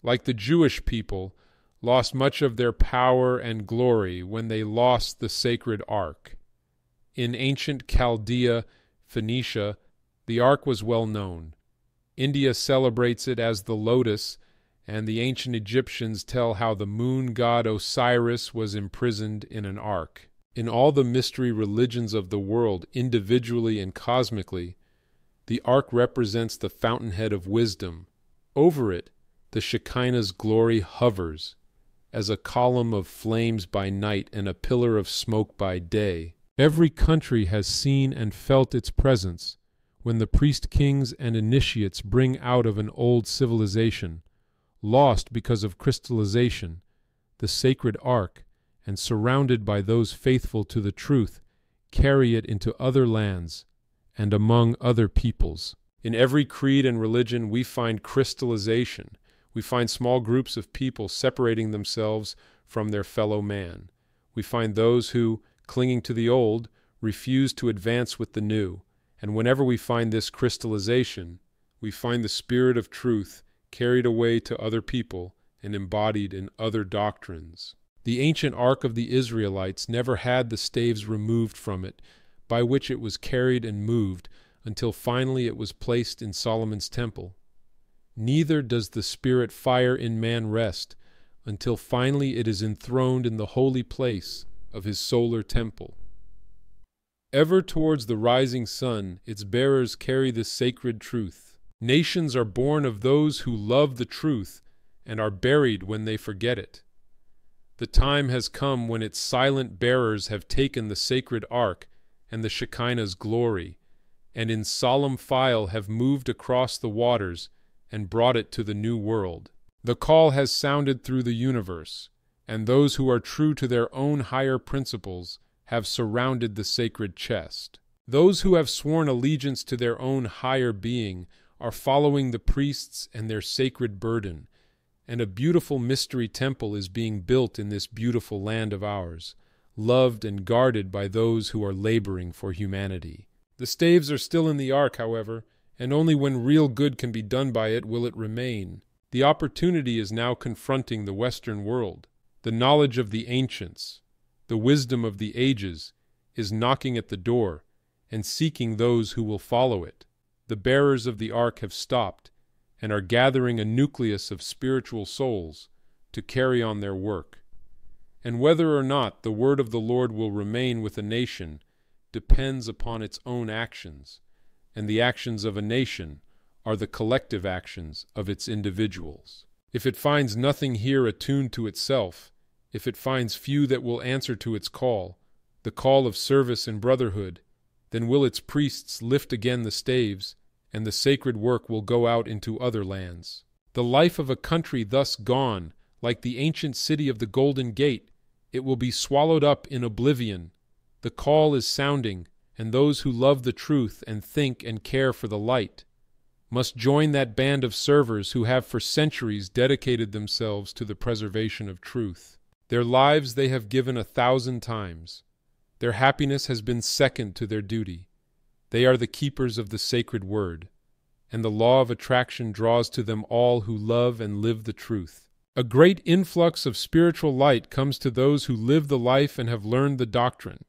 like the Jewish people, lost much of their power and glory when they lost the sacred ark. In ancient Chaldea, Phoenicia, the ark was well known. India celebrates it as the lotus, and the ancient Egyptians tell how the moon god Osiris was imprisoned in an ark. In all the mystery religions of the world, individually and cosmically, the ark represents the fountainhead of wisdom. Over it, the Shekinah's glory hovers, as a column of flames by night and a pillar of smoke by day. Every country has seen and felt its presence when the priest-kings and initiates bring out of an old civilization, lost because of crystallization, the sacred ark, and surrounded by those faithful to the truth, carry it into other lands and among other peoples. In every creed and religion we find crystallization. We find small groups of people separating themselves from their fellow man. We find those who, clinging to the old, refuse to advance with the new. And whenever we find this crystallization, we find the spirit of truth carried away to other people and embodied in other doctrines. The ancient ark of the Israelites never had the staves removed from it, by which it was carried and moved, until finally it was placed in Solomon's temple. Neither does the spirit fire in man rest, until finally it is enthroned in the holy place of his solar temple. Ever towards the rising sun, its bearers carry the sacred truth. Nations are born of those who love the truth and are buried when they forget it. The time has come when its silent bearers have taken the sacred ark and the Shekinah's glory, and in solemn file have moved across the waters and brought it to the new world. The call has sounded through the universe, and those who are true to their own higher principles have surrounded the sacred chest. Those who have sworn allegiance to their own higher being are following the priests and their sacred burden, and a beautiful mystery temple is being built in this beautiful land of ours, loved and guarded by those who are laboring for humanity. The staves are still in the ark, however, and only when real good can be done by it will it remain. The opportunity is now confronting the Western world. The knowledge of the ancients, the wisdom of the ages, is knocking at the door and seeking those who will follow it. The bearers of the ark have stopped and are gathering a nucleus of spiritual souls to carry on their work. And whether or not the word of the Lord will remain with a nation depends upon its own actions, and the actions of a nation are the collective actions of its individuals. If it finds nothing here attuned to itself, if it finds few that will answer to its call, the call of service and brotherhood, then will its priests lift again the staves, and the sacred work will go out into other lands. The life of a country thus gone, like the ancient city of the Golden Gate, it will be swallowed up in oblivion. The call is sounding, and those who love the truth and think and care for the light must join that band of servers who have for centuries dedicated themselves to the preservation of truth. Their lives they have given 1,000 times. Their happiness has been second to their duty. They are the keepers of the sacred word, and the law of attraction draws to them all who love and live the truth. A great influx of spiritual light comes to those who live the life and have learned the doctrine.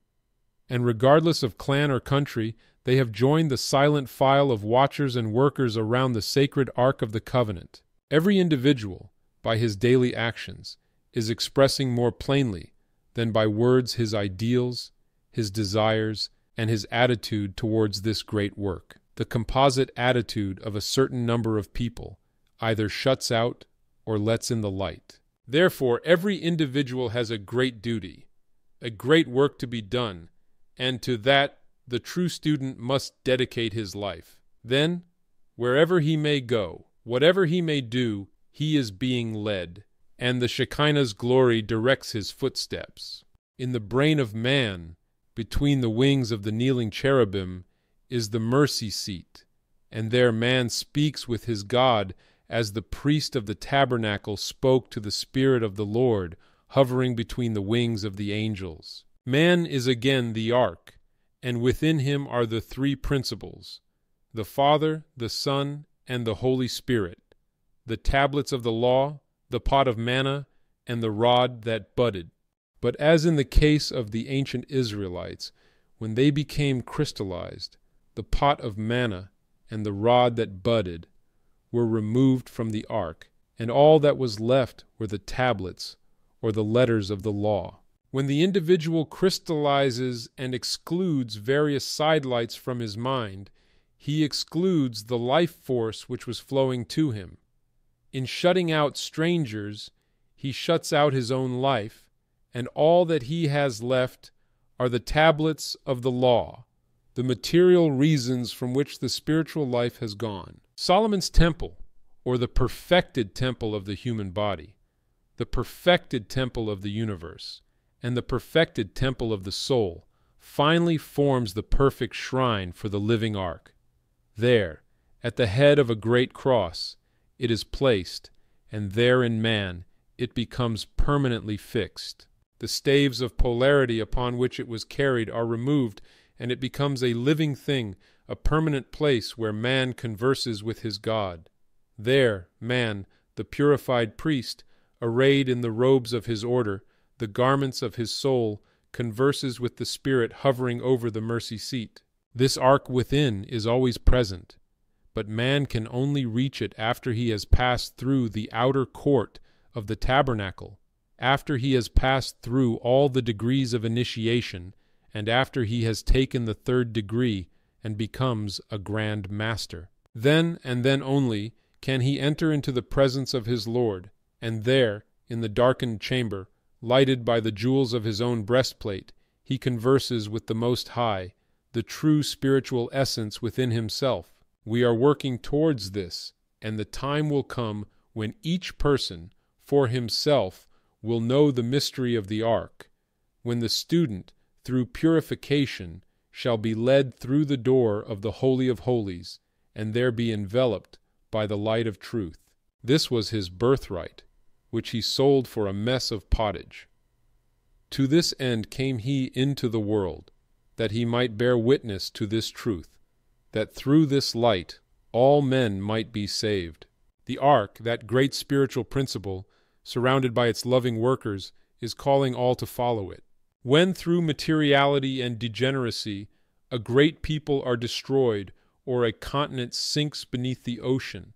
And regardless of clan or country, they have joined the silent file of watchers and workers around the sacred Ark of the Covenant. Every individual, by his daily actions, is expressing more plainly than by words his ideals, his desires, and his attitude towards this great work. The composite attitude of a certain number of people either shuts out or lets in the light. Therefore, every individual has a great duty, a great work to be done, and to that the true student must dedicate his life. Then, wherever he may go, whatever he may do, he is being led, and the Shekinah's glory directs his footsteps. In the brain of man, between the wings of the kneeling cherubim, is the mercy seat, and there man speaks with his God as the priest of the tabernacle spoke to the Spirit of the Lord, hovering between the wings of the angels. Man is again the ark, and within him are the three principles, the Father, the Son, and the Holy Spirit, the tablets of the law, the pot of manna, and the rod that budded. But as in the case of the ancient Israelites, when they became crystallized, the pot of manna and the rod that budded were removed from the ark, and all that was left were the tablets, or the letters of the law. When the individual crystallizes and excludes various sidelights from his mind, he excludes the life force which was flowing to him. In shutting out strangers, he shuts out his own life, and all that he has left are the tablets of the law, the material reasons from which the spiritual life has gone. Solomon's temple, or the perfected temple of the human body, the perfected temple of the universe, and the perfected temple of the soul, finally forms the perfect shrine for the living ark. There, at the head of a great cross, it is placed, and there in man it becomes permanently fixed. The staves of polarity upon which it was carried are removed, and it becomes a living thing, a permanent place where man converses with his God. There, man, the purified priest, arrayed in the robes of his order, the garments of his soul, converses with the Spirit hovering over the mercy seat. This ark within is always present, but man can only reach it after he has passed through the outer court of the tabernacle, after he has passed through all the degrees of initiation, and after he has taken the 3rd degree and becomes a grand master. Then, and then only, can he enter into the presence of his Lord, and there, in the darkened chamber, lighted by the jewels of his own breastplate, he converses with the Most High, the true spiritual essence within himself. We are working towards this, and the time will come when each person, for himself, will know the mystery of the ark, when the student, through purification, shall be led through the door of the Holy of Holies, and there be enveloped by the light of truth. This was his birthright, which he sold for a mess of pottage. To this end came he into the world, that he might bear witness to this truth, that through this light all men might be saved. The ark, that great spiritual principle, surrounded by its loving workers, is calling all to follow it. When through materiality and degeneracy a great people are destroyed, or a continent sinks beneath the ocean,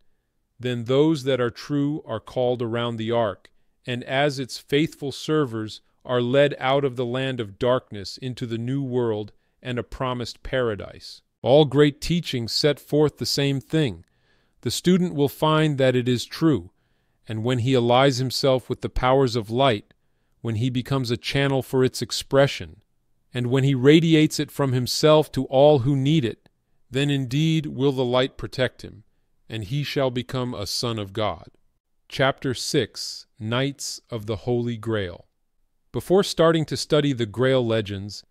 then those that are true are called around the ark, and as its faithful servers are led out of the land of darkness into the new world and a promised paradise. All great teachings set forth the same thing. The student will find that it is true, and when he allies himself with the powers of light, when he becomes a channel for its expression, and when he radiates it from himself to all who need it, then indeed will the light protect him, and he shall become a son of God. Chapter 6. Knights of the Holy Grail. Before starting to study the Grail legends,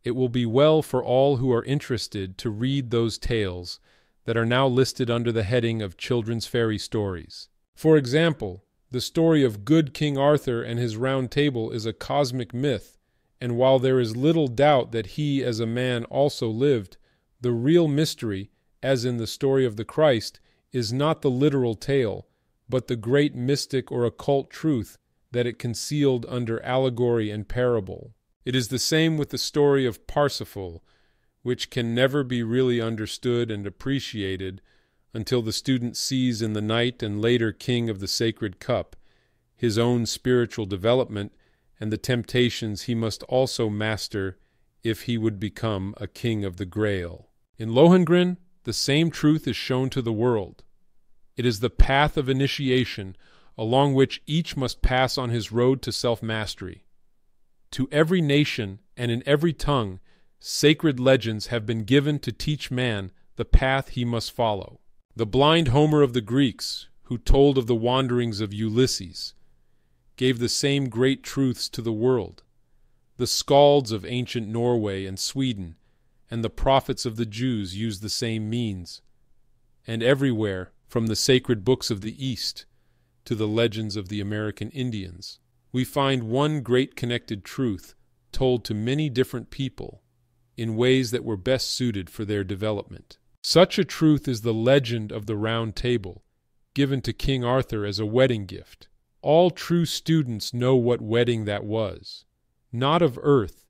it will be well for all who are interested to read those tales that are now listed under the heading of children's fairy stories. For example, the story of good King Arthur and his Round Table is a cosmic myth, and while there is little doubt that he as a man also lived, the real mystery, as in the story of the Christ, is not the literal tale, but the great mystic or occult truth that it concealed under allegory and parable. It is the same with the story of Parsifal, which can never be really understood and appreciated until the student sees in the knight and later king of the sacred cup his own spiritual development and the temptations he must also master if he would become a king of the Grail. In Lohengrin, the same truth is shown to the world. It is the path of initiation along which each must pass on his road to self-mastery. To every nation and in every tongue, sacred legends have been given to teach man the path he must follow. The blind Homer of the Greeks, who told of the wanderings of Ulysses, gave the same great truths to the world. The skalds of ancient Norway and Sweden and the prophets of the Jews used the same means. And everywhere, from the sacred books of the East to the legends of the American Indians, we find one great connected truth told to many different people in ways that were best suited for their development. Such a truth is the legend of the Round Table, given to King Arthur as a wedding gift. All true students know what wedding that was. Not of earth,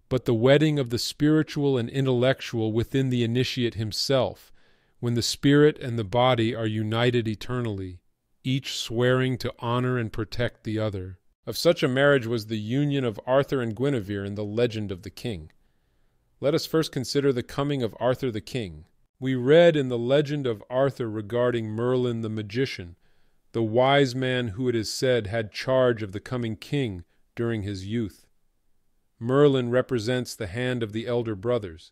but the wedding of the spiritual and intellectual within the initiate himself, when the spirit and the body are united eternally, each swearing to honor and protect the other. Of such a marriage was the union of Arthur and Guinevere in the legend of the king. Let us first consider the coming of Arthur the king. We read in the legend of Arthur regarding Merlin the magician, the wise man who it is said had charge of the coming king during his youth. Merlin represents the hand of the elder brothers,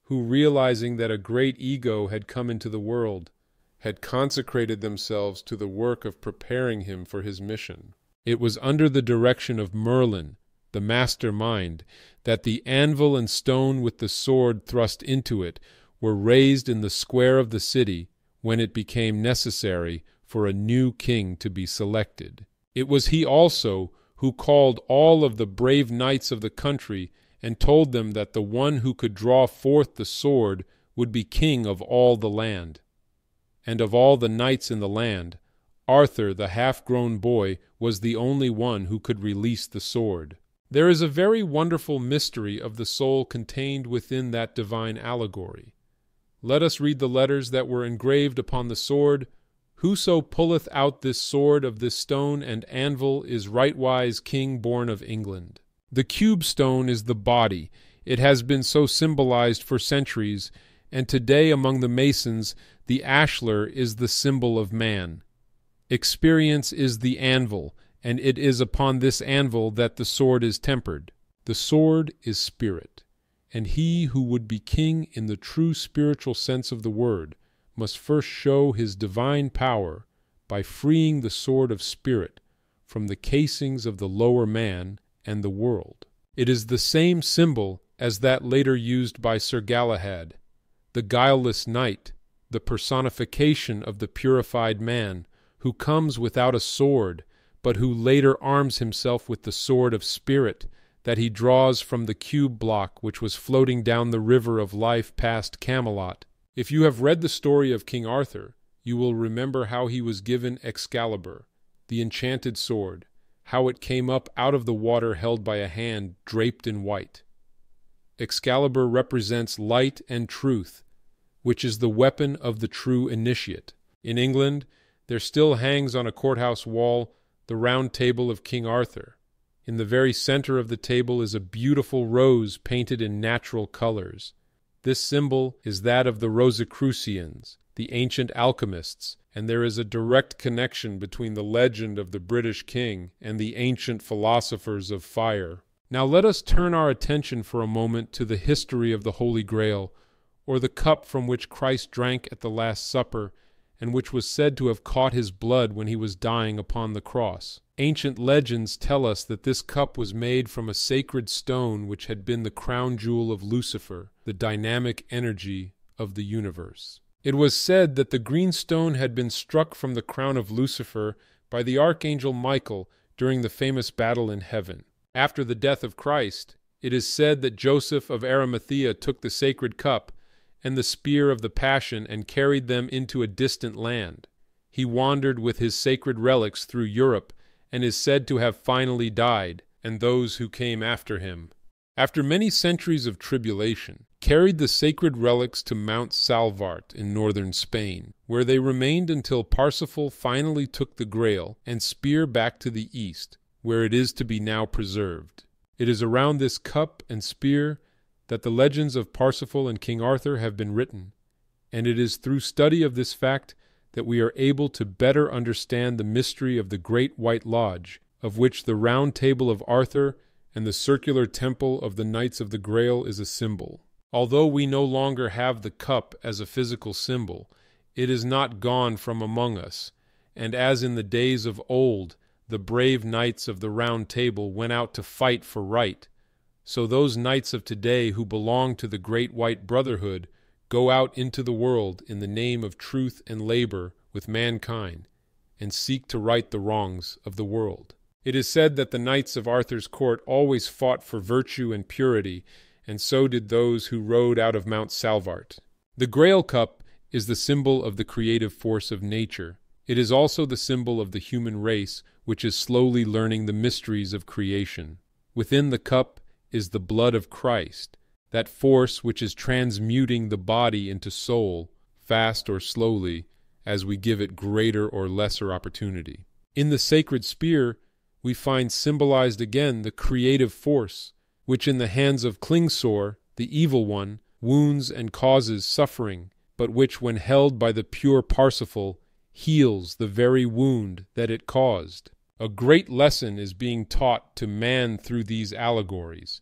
who, realizing that a great ego had come into the world, had consecrated themselves to the work of preparing him for his mission. It was under the direction of Merlin, the master mind, that the anvil and stone with the sword thrust into it were raised in the square of the city when it became necessary for a new king to be selected. It was he also who called all of the brave knights of the country and told them that the one who could draw forth the sword would be king of all the land. And of all the knights in the land, Arthur, the half-grown boy, was the only one who could release the sword. There is a very wonderful mystery of the soul contained within that divine allegory. Let us read the letters that were engraved upon the sword. Whoso pulleth out this sword of this stone and anvil is rightwise king born of England. The cube stone is the body. It has been so symbolized for centuries, and today among the Masons the ashlar is the symbol of man. Experience is the anvil, and it is upon this anvil that the sword is tempered. The sword is spirit, and he who would be king in the true spiritual sense of the word must first show his divine power by freeing the sword of spirit from the casings of the lower man and the world. It is the same symbol as that later used by Sir Galahad, the guileless knight, the personification of the purified man, who comes without a sword, but who later arms himself with the sword of spirit that he draws from the cube block which was floating down the river of life past Camelot. If you have read the story of King Arthur, you will remember how he was given Excalibur, the enchanted sword, how it came up out of the water held by a hand draped in white. Excalibur represents light and truth, which is the weapon of the true initiate. In England, there still hangs on a courthouse wall the Round Table of King Arthur. In the very center of the table is a beautiful rose painted in natural colors. This symbol is that of the Rosicrucians, the ancient alchemists, and there is a direct connection between the legend of the British king and the ancient philosophers of fire. Now let us turn our attention for a moment to the history of the Holy Grail, or the cup from which Christ drank at the Last Supper, and which was said to have caught his blood when he was dying upon the cross. Ancient legends tell us that this cup was made from a sacred stone which had been the crown jewel of Lucifer, the dynamic energy of the universe. It was said that the green stone had been struck from the crown of Lucifer by the archangel Michael during the famous battle in heaven. After the death of Christ, it is said that Joseph of Arimathea took the sacred cup and the spear of the Passion and carried them into a distant land. He wandered with his sacred relics through Europe and is said to have finally died, and those who came after him, after many centuries of tribulation, carried the sacred relics to Mount Salvart in northern Spain, where they remained until Parsifal finally took the Grail and spear back to the east, where it is to be now preserved. It is around this cup and spear that the legends of Parsifal and King Arthur have been written, and it is through study of this fact that we are able to better understand the mystery of the Great White Lodge, of which the Round Table of Arthur and the circular temple of the Knights of the Grail is a symbol. Although we no longer have the cup as a physical symbol, it is not gone from among us, and as in the days of old the brave knights of the Round Table went out to fight for right, so those knights of today who belong to the Great White Brotherhood go out into the world in the name of truth and labor with mankind, and seek to right the wrongs of the world. It is said that the knights of Arthur's court always fought for virtue and purity, and so did those who rode out of Mount Salvart. The Grail Cup is the symbol of the creative force of nature. It is also the symbol of the human race, which is slowly learning the mysteries of creation. Within the cup is the blood of Christ, that force which is transmuting the body into soul, fast or slowly, as we give it greater or lesser opportunity. In the sacred spear, we find symbolized again the creative force, which in the hands of Klingsor, the evil one, wounds and causes suffering, but which when held by the pure Parsifal, heals the very wound that it caused. A great lesson is being taught to man through these allegories,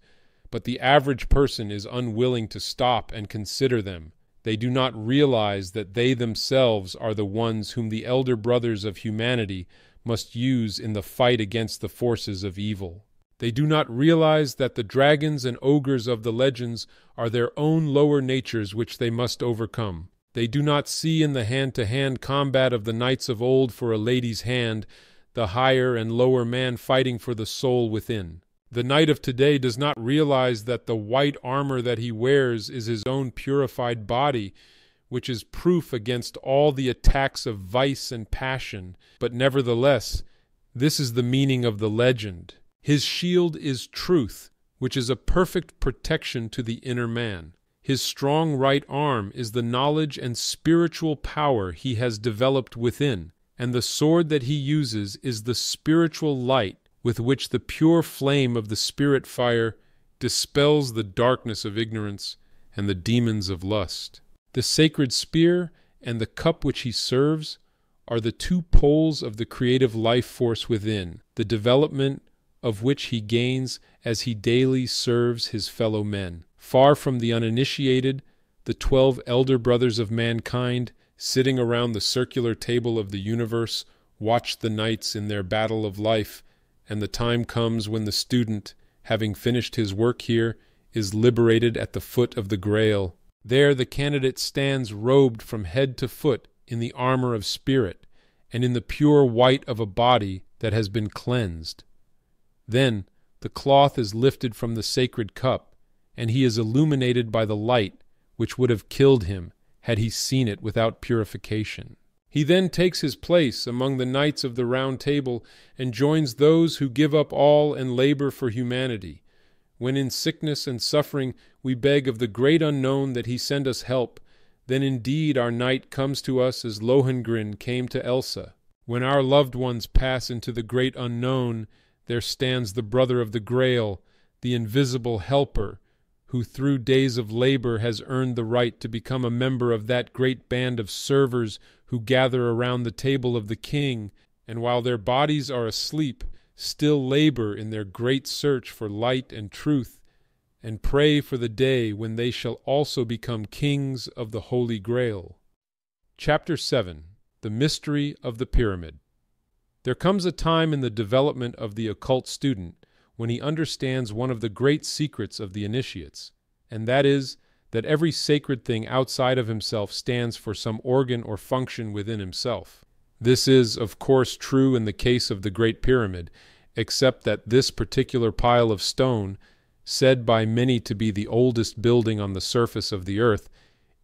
but the average person is unwilling to stop and consider them. They do not realize that they themselves are the ones whom the elder brothers of humanity must use in the fight against the forces of evil. They do not realize that the dragons and ogres of the legends are their own lower natures which they must overcome. They do not see in the hand-to-hand combat of the knights of old for a lady's hand the higher and lower man fighting for the soul within. The knight of today does not realize that the white armor that he wears is his own purified body, which is proof against all the attacks of vice and passion. But nevertheless, this is the meaning of the legend. His shield is truth, which is a perfect protection to the inner man. His strong right arm is the knowledge and spiritual power he has developed within, and the sword that he uses is the spiritual light with which the pure flame of the spirit fire dispels the darkness of ignorance and the demons of lust. The sacred spear and the cup which he serves are the two poles of the creative life force within, the development of which he gains as he daily serves his fellow men. Far from the uninitiated, the 12 elder brothers of mankind, sitting around the circular table of the universe, watch the knights in their battle of life, and the time comes when the student, having finished his work here, is liberated at the foot of the Grail. There the candidate stands robed from head to foot in the armor of spirit, and in the pure white of a body that has been cleansed. Then, The cloth is lifted from the sacred cup, and he is illuminated by the light which would have killed him had he seen it without purification. He then takes his place among the knights of the Round Table and joins those who give up all and labor for humanity. When in sickness and suffering we beg of the great unknown that he send us help, then indeed our knight comes to us as Lohengrin came to Elsa. When our loved ones pass into the great unknown, there stands the brother of the Grail, the invisible helper, who through days of labor has earned the right to become a member of that great band of servers who gather around the table of the king, and while their bodies are asleep, still labor in their great search for light and truth, and pray for the day when they shall also become kings of the Holy Grail. Chapter 7. The Mystery of the Pyramid. There comes a time in the development of the occult student when he understands one of the great secrets of the initiates, and that is that every sacred thing outside of himself stands for some organ or function within himself. This is, of course, true in the case of the Great Pyramid, except that this particular pile of stone, said by many to be the oldest building on the surface of the earth,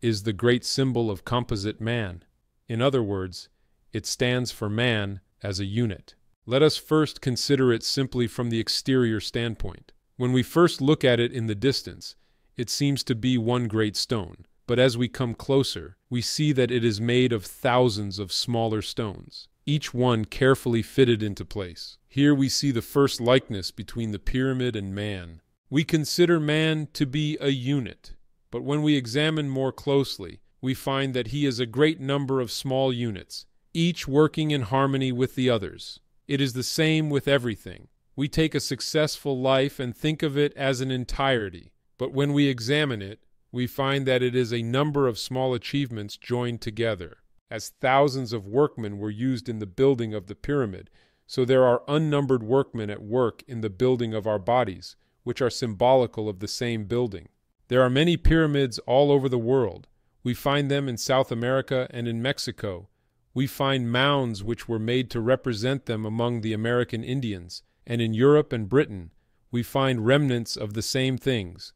is the great symbol of composite man. In other words, it stands for man as a unit. Let us first consider it simply from the exterior standpoint. When we first look at it in the distance, it seems to be one great stone, but as we come closer, we see that it is made of thousands of smaller stones, each one carefully fitted into place. Here we see the first likeness between the pyramid and man. We consider man to be a unit, but when we examine more closely, we find that he is a great number of small units, each working in harmony with the others. It is the same with everything. We take a successful life and think of it as an entirety, but when we examine it, we find that it is a number of small achievements joined together. As thousands of workmen were used in the building of the pyramid, so there are unnumbered workmen at work in the building of our bodies, which are symbolical of the same building. There are many pyramids all over the world. We find them in South America and in Mexico. We find mounds which were made to represent them among the American Indians, and in Europe and Britain we find remnants of the same things.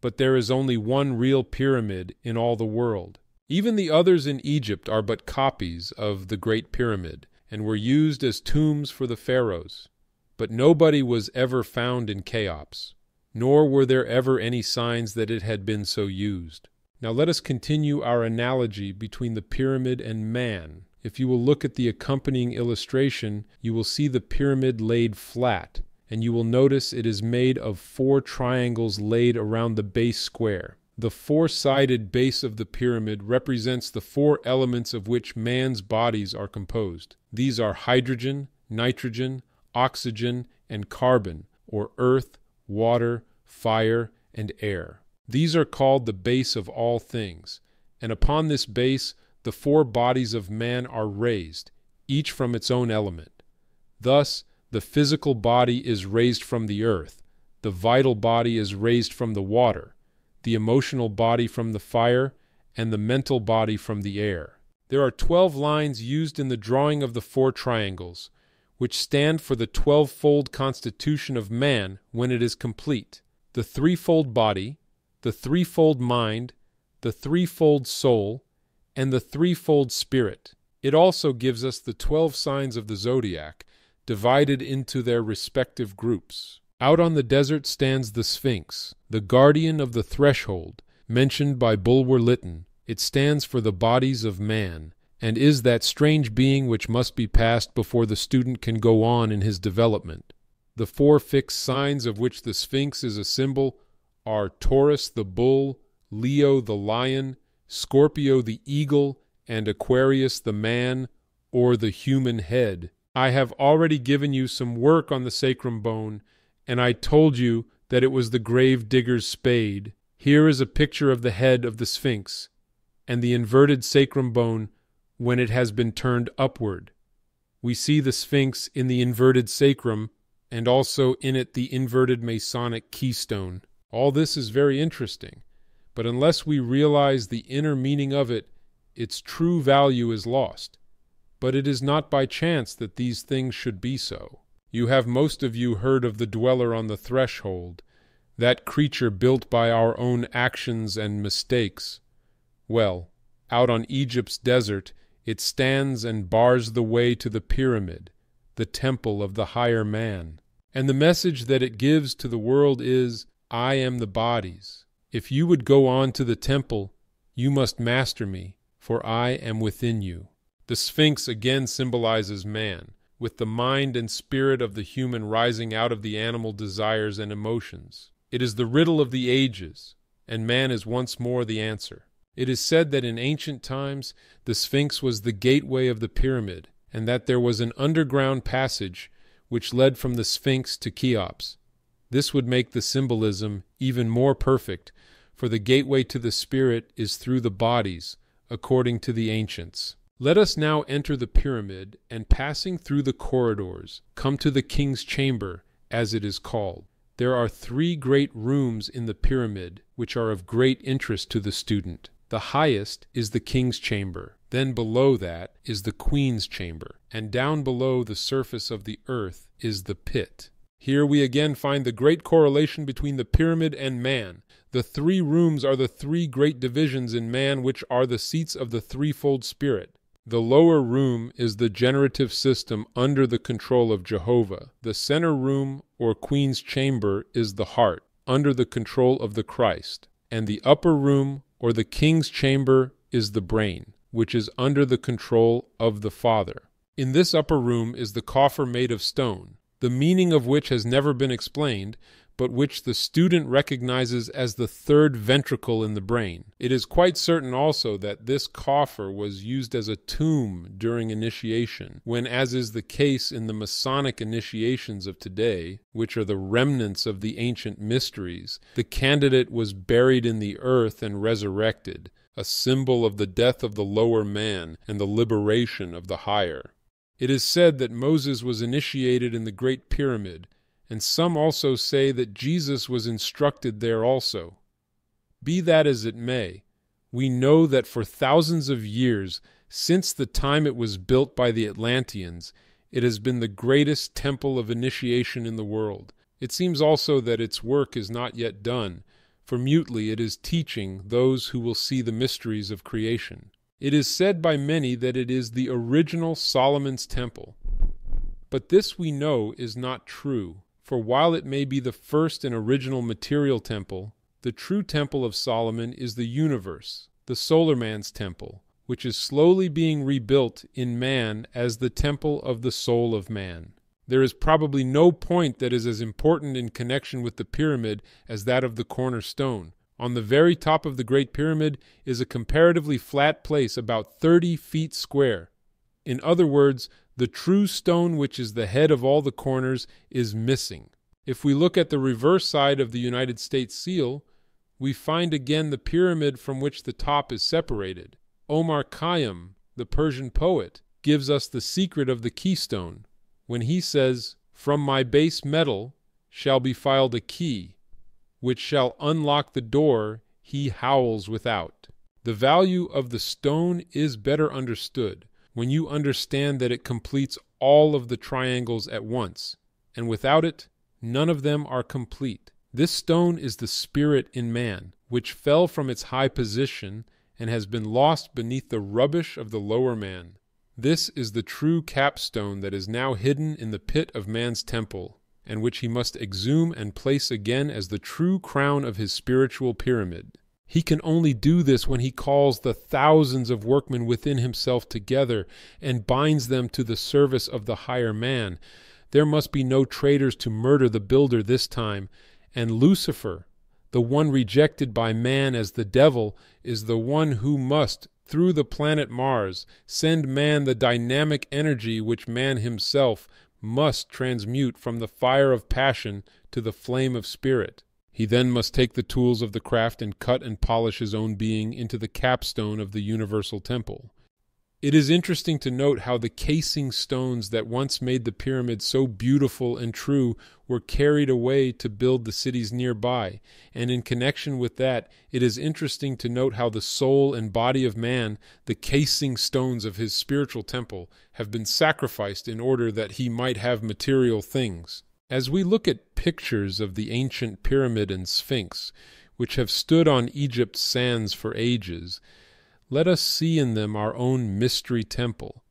But there is only one real pyramid in all the world. Even the others in Egypt are but copies of the Great Pyramid, and were used as tombs for the pharaohs. But nobody was ever found in Cheops, nor were there ever any signs that it had been so used. Now let us continue our analogy between the pyramid and man. If you will look at the accompanying illustration, you will see the pyramid laid flat, and you will notice it is made of 4 triangles laid around the base square. The 4-sided base of the pyramid represents the 4 elements of which man's bodies are composed. These are hydrogen, nitrogen, oxygen, and carbon, or earth, water, fire, and air. These are called the base of all things, and upon this base the 4 bodies of man are raised, each from its own element. Thus, the physical body is raised from the earth, the vital body is raised from the water, the emotional body from the fire, and the mental body from the air. There are 12 lines used in the drawing of the 4 triangles, which stand for the 12-fold constitution of man when it is complete: the 3-fold body, the 3-fold mind, the 3-fold soul, and the 3-fold spirit. It also gives us the 12 signs of the zodiac, divided into their respective groups. Out on the desert stands the Sphinx, the guardian of the threshold, mentioned by Bulwer Lytton. It stands for the bodies of man, and is that strange being which must be passed before the student can go on in his development. The 4 fixed signs of which the Sphinx is a symbol are Taurus the bull, Leo the lion, Scorpio the eagle, and Aquarius the man, or the human head. I have already given you some work on the sacrum bone, and I told you that it was the grave digger's spade. Here is a picture of the head of the Sphinx, and the inverted sacrum bone when it has been turned upward. We see the Sphinx in the inverted sacrum, and also in it the inverted Masonic keystone. All this is very interesting, but unless we realize the inner meaning of it, its true value is lost. But it is not by chance that these things should be so. You have most of you heard of the dweller on the threshold, that creature built by our own actions and mistakes. Well, out on Egypt's desert, it stands and bars the way to the pyramid, the temple of the higher man. And the message that it gives to the world is, I am the body's. If you would go on to the temple, you must master me, for I am within you. The Sphinx again symbolizes man, with the mind and spirit of the human rising out of the animal desires and emotions. It is the riddle of the ages, and man is once more the answer. It is said that in ancient times the Sphinx was the gateway of the pyramid, and that there was an underground passage which led from the Sphinx to Cheops. This would make the symbolism even more perfect, for the gateway to the spirit is through the bodies, according to the ancients. Let us now enter the pyramid, and passing through the corridors, come to the king's chamber, as it is called. There are 3 great rooms in the pyramid, which are of great interest to the student. The highest is the king's chamber. Then below that is the queen's chamber, and down below the surface of the earth is the pit. Here we again find the great correlation between the pyramid and man. The 3 rooms are the 3 great divisions in man, which are the seats of the threefold spirit. The lower room is the generative system under the control of Jehovah. The center room, or queen's chamber, is the heart, under the control of the Christ. And the upper room, or the king's chamber, is the brain, which is under the control of the Father. In this upper room is the coffer made of stone, the meaning of which has never been explained, but which the student recognizes as the 3rd ventricle in the brain. It is quite certain also that this coffer was used as a tomb during initiation, when, as is the case in the Masonic initiations of today, which are the remnants of the ancient mysteries, the candidate was buried in the earth and resurrected, a symbol of the death of the lower man and the liberation of the higher. It is said that Moses was initiated in the Great Pyramid, and some also say that Jesus was instructed there also. Be that as it may, we know that for thousands of years, since the time it was built by the Atlanteans, it has been the greatest temple of initiation in the world. It seems also that its work is not yet done, for mutely it is teaching those who will see the mysteries of creation. It is said by many that it is the original Solomon's temple. But this we know is not true. For while it may be the first and original material temple, the true temple of Solomon is the universe, the solar man's temple, which is slowly being rebuilt in man as the temple of the soul of man. There is probably no point that is as important in connection with the pyramid as that of the cornerstone. On the very top of the Great Pyramid is a comparatively flat place about 30 feet square. In other words, the true stone, which is the head of all the corners, is missing. If we look at the reverse side of the United States seal, we find again the pyramid from which the top is separated. Omar Khayyam, the Persian poet, gives us the secret of the keystone when he says, "From my base metal shall be filed a key, which shall unlock the door he howls without." The value of the stone is better understood when you understand that it completes all of the triangles at once, and without it, none of them are complete. This stone is the spirit in man, which fell from its high position and has been lost beneath the rubbish of the lower man. This is the true capstone that is now hidden in the pit of man's temple, and which he must exhume and place again as the true crown of his spiritual pyramid. He can only do this when he calls the thousands of workmen within himself together and binds them to the service of the higher man. There must be no traitors to murder the builder this time, and Lucifer, the one rejected by man as the devil, is the one who must, through the planet Mars, send man the dynamic energy which man himself must transmute from the fire of passion to the flame of spirit. He then must take the tools of the craft and cut and polish his own being into the capstone of the universal temple. It is interesting to note how the casing stones that once made the pyramid so beautiful and true were carried away to build the cities nearby, and in connection with that, it is interesting to note how the soul and body of man, the casing stones of his spiritual temple, have been sacrificed in order that he might have material things. As we look at pictures of the ancient pyramid and sphinx, which have stood on Egypt's sands for ages, let us see in them our own mystery temple,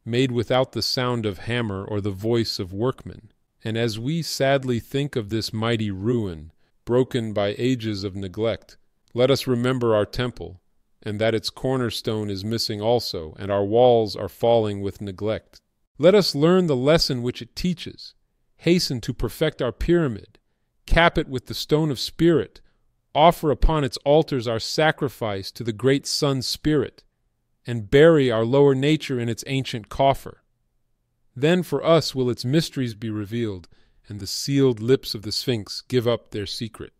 made without the sound of hammer or the voice of workmen. And as we sadly think of this mighty ruin, broken by ages of neglect, let us remember our temple, and that its cornerstone is missing also, and our walls are falling with neglect. Let us learn the lesson which it teaches, hasten to perfect our pyramid, cap it with the stone of spirit, offer upon its altars our sacrifice to the great Sun Spirit, and bury our lower nature in its ancient coffer. Then for us will its mysteries be revealed, and the sealed lips of the Sphinx give up their secret.